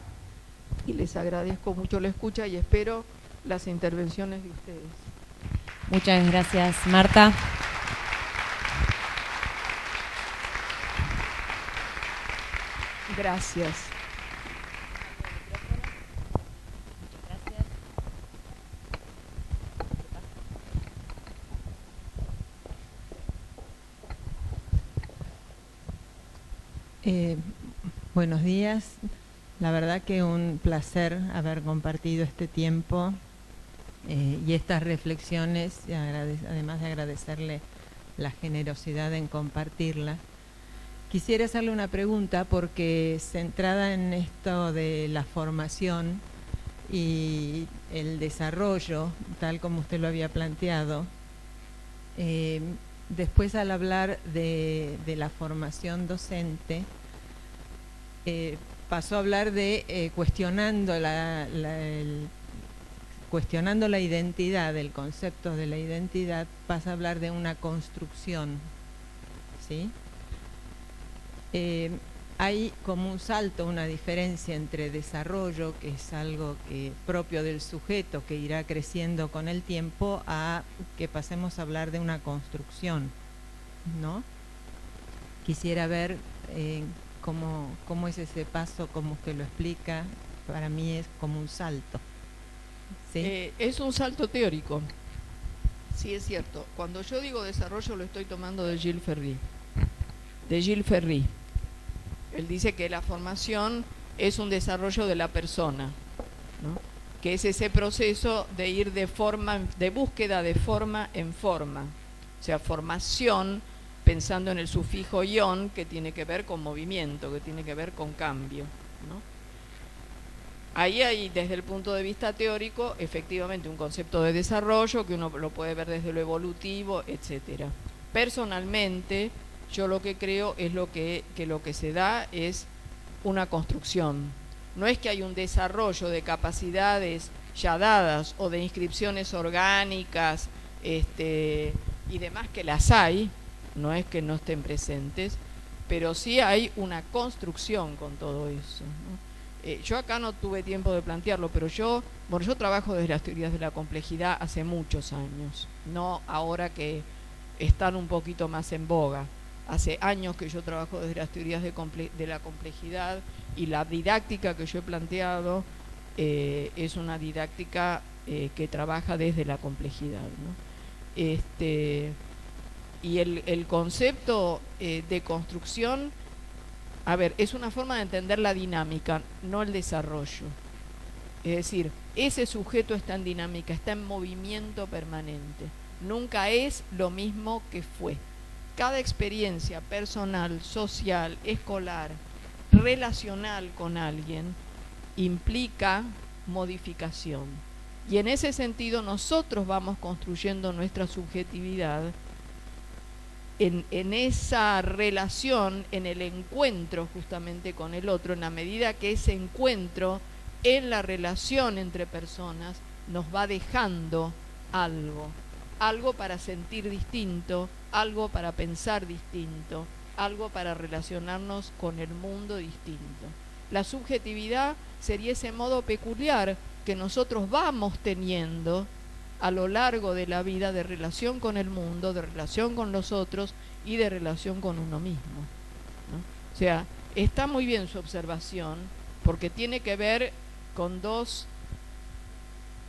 y les agradezco mucho la escucha y espero las intervenciones de ustedes. Muchas gracias, Marta. Gracias. Buenos días. La verdad que un placer haber compartido este tiempo y estas reflexiones, y además de agradecerle la generosidad en compartirlas. Quisiera hacerle una pregunta porque centrada en esto de la formación y el desarrollo, tal como usted lo había planteado, después al hablar de la formación docente, pasó a hablar de cuestionando la identidad, el concepto de la identidad, pasa a hablar de una construcción, ¿sí? Hay como un salto, una diferencia entre desarrollo, que es algo propio del sujeto que irá creciendo con el tiempo, a que pasemos a hablar de una construcción, ¿no? Quisiera ver cómo es ese paso, como usted lo explica. Para mí es como un salto, ¿sí? Es un salto teórico. Sí, es cierto. Cuando yo digo desarrollo lo estoy tomando de Gilles Ferry. De Gilles Ferry. Él dice que la formación es un desarrollo de la persona, ¿no? Que es ese proceso de ir de búsqueda de forma en forma. O sea, formación, pensando en el sufijo ion, que tiene que ver con movimiento, que tiene que ver con cambio, ¿no? Ahí hay, desde el punto de vista teórico, efectivamente un concepto de desarrollo que uno lo puede ver desde lo evolutivo, etcétera. Personalmente, yo lo que creo es que lo que se da es una construcción. No es que hay un desarrollo de capacidades ya dadas o de inscripciones orgánicas y demás, que las hay, no es que no estén presentes, pero sí hay una construcción con todo eso, ¿no? Yo acá no tuve tiempo de plantearlo, pero yo trabajo desde las teorías de la complejidad hace muchos años, no ahora que están un poquito más en boga. Hace años que yo trabajo desde las teorías de la complejidad, y la didáctica que yo he planteado es una didáctica que trabaja desde la complejidad, ¿no? Y el concepto de construcción, a ver, es una forma de entender la dinámica, no el desarrollo. Es decir, ese sujeto está en dinámica, está en movimiento permanente. Nunca es lo mismo que fue. Cada experiencia personal, social, escolar, relacional con alguien implica modificación. Y en ese sentido nosotros vamos construyendo nuestra subjetividad en esa relación, en el encuentro justamente con el otro, en la medida que ese encuentro en la relación entre personas nos va dejando algo para sentir distinto, algo para pensar distinto, algo para relacionarnos con el mundo distinto. La subjetividad sería ese modo peculiar que nosotros vamos teniendo a lo largo de la vida de relación con el mundo, de relación con los otros y de relación con uno mismo, ¿no? O sea, está muy bien su observación, porque tiene que ver con dos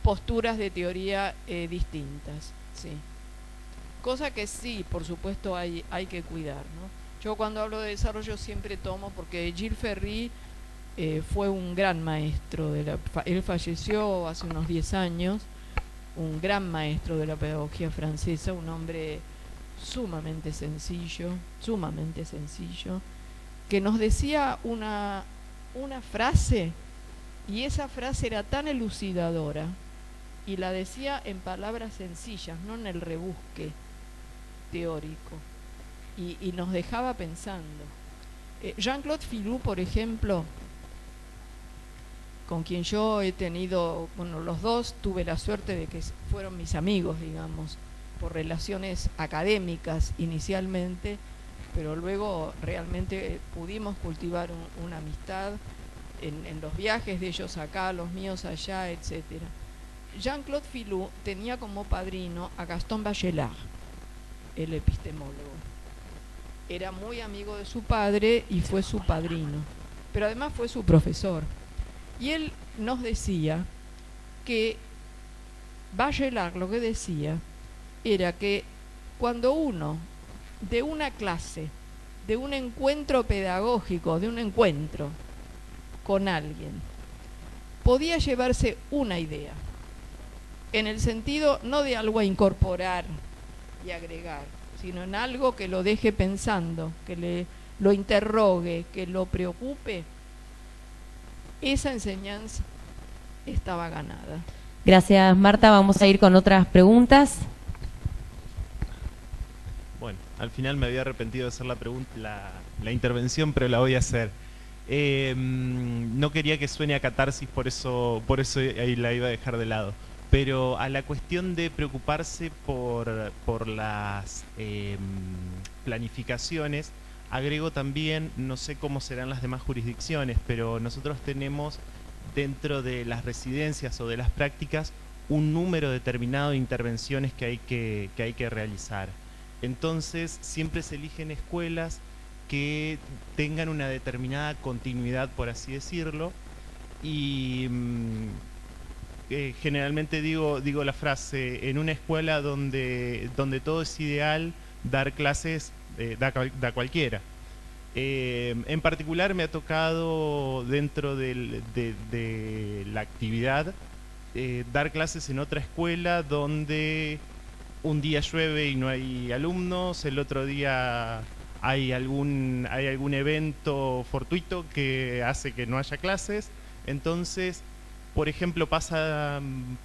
posturas de teoría distintas, ¿sí? Cosa que sí, por supuesto, hay que cuidar, ¿no? Yo cuando hablo de desarrollo siempre tomo, porque Gilles Ferry fue un gran maestro, él falleció hace unos 10 años, un gran maestro de la pedagogía francesa, un hombre sumamente sencillo, que nos decía una frase, y esa frase era tan elucidadora, y la decía en palabras sencillas, no en el rebusque teórico, y nos dejaba pensando. Jean-Claude Filou, por ejemplo, con quien yo he tenido, bueno, los dos tuve la suerte de que fueron mis amigos, digamos, por relaciones académicas inicialmente, pero luego realmente pudimos cultivar una amistad en los viajes de ellos acá, los míos allá, etcétera. Jean-Claude Filou tenía como padrino a Gaston Bachelard, el epistemólogo. Era muy amigo de su padre y fue su padrino, pero además fue su profesor. Y él nos decía que Bachelard lo que decía era que cuando uno de una clase, de un encuentro pedagógico, de un encuentro con alguien, podía llevarse una idea, en el sentido no de algo a incorporar y agregar, sino en algo que lo deje pensando, que lo interrogue, que lo preocupe, esa enseñanza estaba ganada. Gracias, Marta. Vamos a ir con otras preguntas. Bueno, al final me había arrepentido de hacer la intervención, pero la voy a hacer. No quería que suene a catarsis, por eso ahí la iba a dejar de lado. Pero a la cuestión de preocuparse por las planificaciones, agrego también, no sé cómo serán las demás jurisdicciones, pero nosotros tenemos dentro de las residencias o de las prácticas un número determinado de intervenciones que hay que realizar. Entonces siempre se eligen escuelas que tengan una determinada continuidad, por así decirlo, y generalmente digo la frase, en una escuela donde todo es ideal, dar clases da cualquiera. En particular me ha tocado dentro de la actividad dar clases en otra escuela donde un día llueve y no hay alumnos, el otro día hay algún evento fortuito que hace que no haya clases. Entonces, por ejemplo, pasan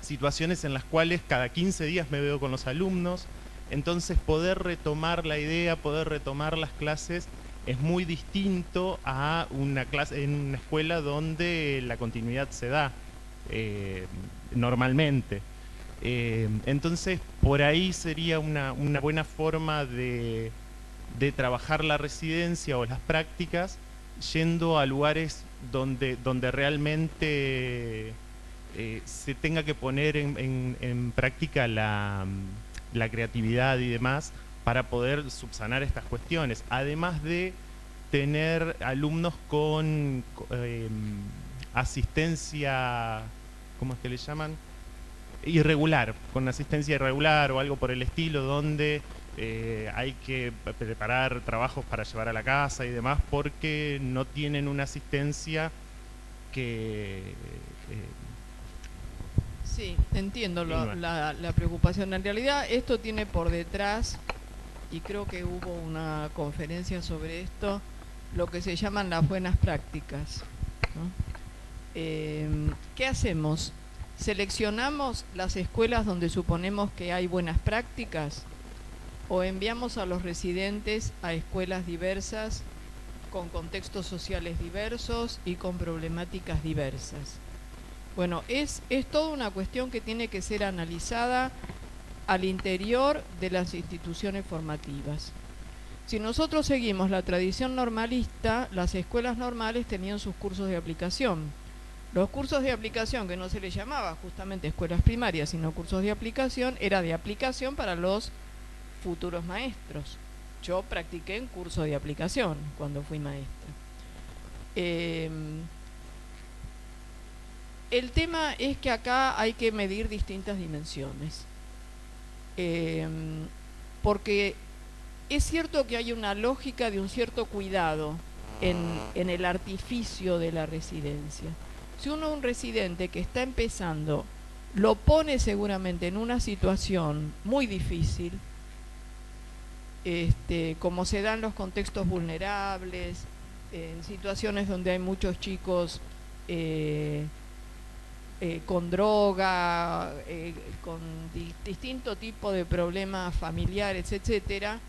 situaciones en las cuales cada 15 días me veo con los alumnos. Entonces, poder retomar la idea, poder retomar las clases es muy distinto a una clase en una escuela donde la continuidad se da normalmente. Entonces, por ahí sería una buena forma de trabajar la residencia o las prácticas, yendo a lugares donde realmente se tenga que poner en práctica la creatividad y demás para poder subsanar estas cuestiones, además de tener alumnos con asistencia, ¿cómo es que le llaman? Irregular, con asistencia irregular o algo por el estilo, donde hay que preparar trabajos para llevar a la casa y demás porque no tienen una asistencia que... Sí, entiendo la preocupación. En realidad esto tiene por detrás, y creo que hubo una conferencia sobre esto, lo que se llaman las buenas prácticas, ¿no? ¿Qué hacemos? ¿Seleccionamos las escuelas donde suponemos que hay buenas prácticas o enviamos a los residentes a escuelas diversas, con contextos sociales diversos y con problemáticas diversas? Bueno, es toda una cuestión que tiene que ser analizada al interior de las instituciones formativas. Si nosotros seguimos la tradición normalista, las escuelas normales tenían sus cursos de aplicación. Los cursos de aplicación, que no se les llamaba justamente escuelas primarias, sino cursos de aplicación, era de aplicación para los futuros maestros. Yo practiqué en curso de aplicación cuando fui maestra. El tema es que acá hay que medir distintas dimensiones. Porque es cierto que hay una lógica de un cierto cuidado en el artificio de la residencia. Si uno, un residente que está empezando, lo pone seguramente en una situación muy difícil, como se dan los contextos vulnerables, en situaciones donde hay muchos chicos con droga, con distinto tipo de problemas familiares, etcétera,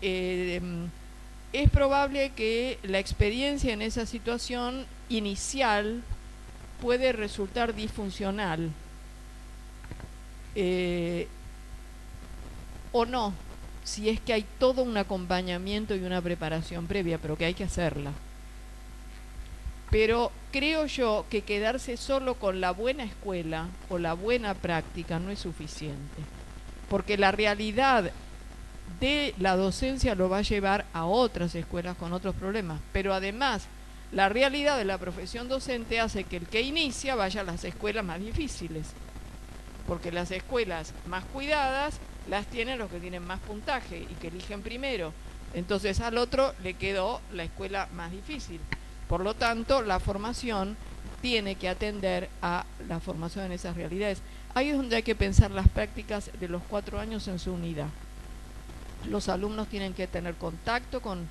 es probable que la experiencia en esa situación inicial puede resultar disfuncional o no, si es que hay todo un acompañamiento y una preparación previa, pero que hay que hacerla. Pero creo yo que quedarse solo con la buena escuela o la buena práctica no es suficiente, porque la realidad de la docencia lo va a llevar a otras escuelas con otros problemas, pero además la realidad de la profesión docente hace que el que inicia vaya a las escuelas más difíciles, porque las escuelas más cuidadas las tienen los que tienen más puntaje y que eligen primero, entonces al otro le quedó la escuela más difícil. Por lo tanto, la formación tiene que atender a la formación en esas realidades. Ahí es donde hay que pensar las prácticas de los 4 años en su unidad. Los alumnos tienen que tener contacto con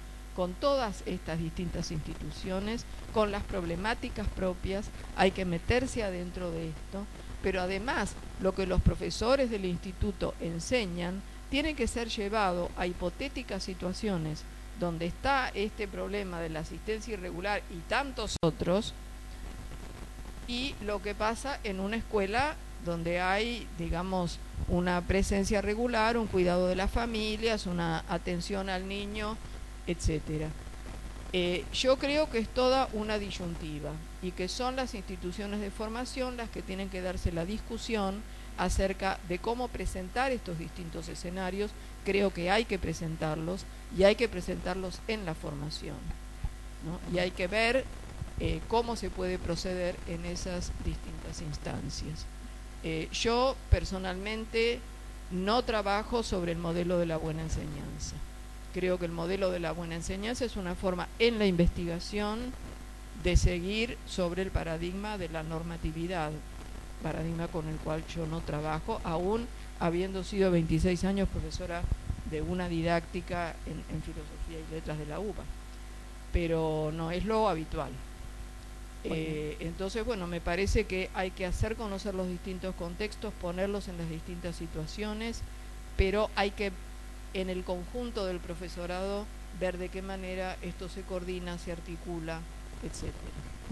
todas estas distintas instituciones, con las problemáticas propias, hay que meterse adentro de esto, pero además lo que los profesores del instituto enseñan tiene que ser llevado a hipotéticas situaciones donde está este problema de la asistencia irregular y tantos otros, y lo que pasa en una escuela donde hay, digamos, una presencia regular, un cuidado de las familias, una atención al niño, etcétera. Yo creo que es toda una disyuntiva y que son las instituciones de formación las que tienen que darse la discusión acerca de cómo presentar estos distintos escenarios. Creo que hay que presentarlos y hay que presentarlos en la formación, ¿no? Y hay que ver cómo se puede proceder en esas distintas instancias. Yo personalmente no trabajo sobre el modelo de la buena enseñanza. Creo que el modelo de la buena enseñanza es una forma en la investigación de seguir sobre el paradigma de la normatividad, paradigma con el cual yo no trabajo, aún habiendo sido 26 años profesora de una didáctica en filosofía y letras de la UBA, pero no es lo habitual. Entonces, bueno, me parece que hay que hacer conocer los distintos contextos, ponerlos en las distintas situaciones, pero hay que, en el conjunto del profesorado, ver de qué manera esto se coordina, se articula, etcétera.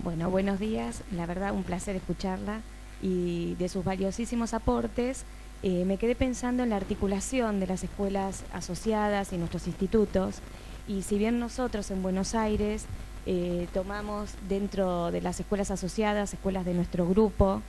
Bueno, buenos días, la verdad un placer escucharla y de sus valiosísimos aportes. Me quedé pensando en la articulación de las escuelas asociadas y nuestros institutos, y si bien nosotros en Buenos Aires tomamos dentro de las escuelas asociadas, escuelas de nuestro grupo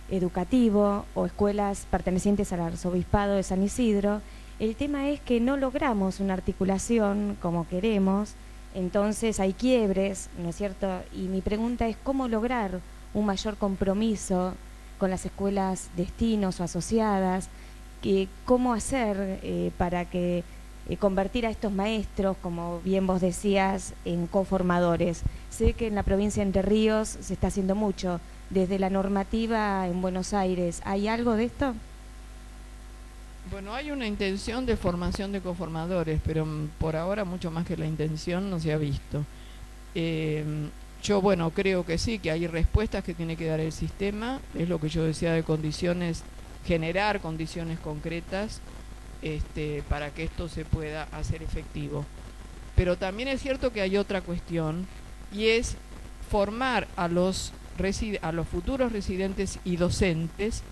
educativo o escuelas pertenecientes al Arzobispado de San Isidro, el tema es que no logramos una articulación como queremos, entonces hay quiebres, ¿no es cierto? Y mi pregunta es cómo lograr un mayor compromiso con las escuelas destinos o asociadas, cómo hacer para que convertir a estos maestros, como bien vos decías, en coformadores. Sé que en la provincia de Entre Ríos se está haciendo mucho. Desde la normativa en Buenos Aires, ¿hay algo de esto? Bueno, hay una intención de formación de coformadores, pero por ahora mucho más que la intención no se ha visto. Yo, bueno, creo que sí, que hay respuestas que tiene que dar el sistema, es lo que yo decía de condiciones, generar condiciones concretas para que esto se pueda hacer efectivo. Pero también es cierto que hay otra cuestión, y es formar a los futuros residentes y docentes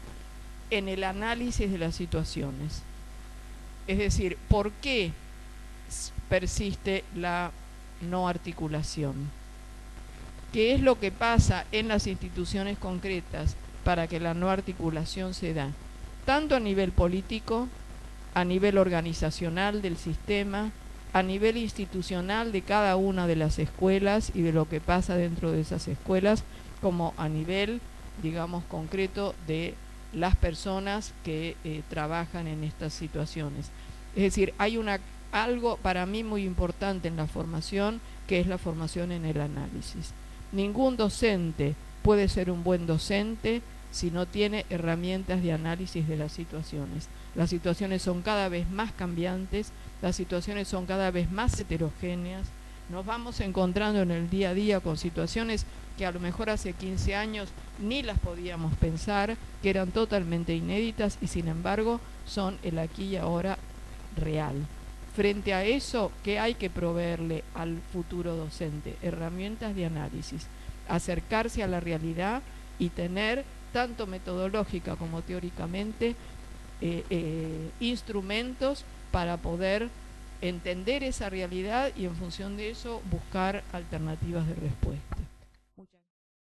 en el análisis de las situaciones. Es decir, ¿por qué persiste la no articulación? ¿Qué es lo que pasa en las instituciones concretas para que la no articulación se da? Tanto a nivel político, a nivel organizacional del sistema, a nivel institucional de cada una de las escuelas y de lo que pasa dentro de esas escuelas, como a nivel, digamos, concreto de las personas que trabajan en estas situaciones. Es decir, hay algo para mí muy importante en la formación, que es la formación en el análisis. Ningún docente puede ser un buen docente si no tiene herramientas de análisis de las situaciones. Las situaciones son cada vez más cambiantes, las situaciones son cada vez más heterogéneas. Nos vamos encontrando en el día a día con situaciones que a lo mejor hace 15 años ni las podíamos pensar, que eran totalmente inéditas y sin embargo son el aquí y ahora real. Frente a eso, ¿qué hay que proveerle al futuro docente? Herramientas de análisis, acercarse a la realidad y tener, tanto metodológica como teóricamente, instrumentos para poder entender esa realidad y en función de eso buscar alternativas de respuesta.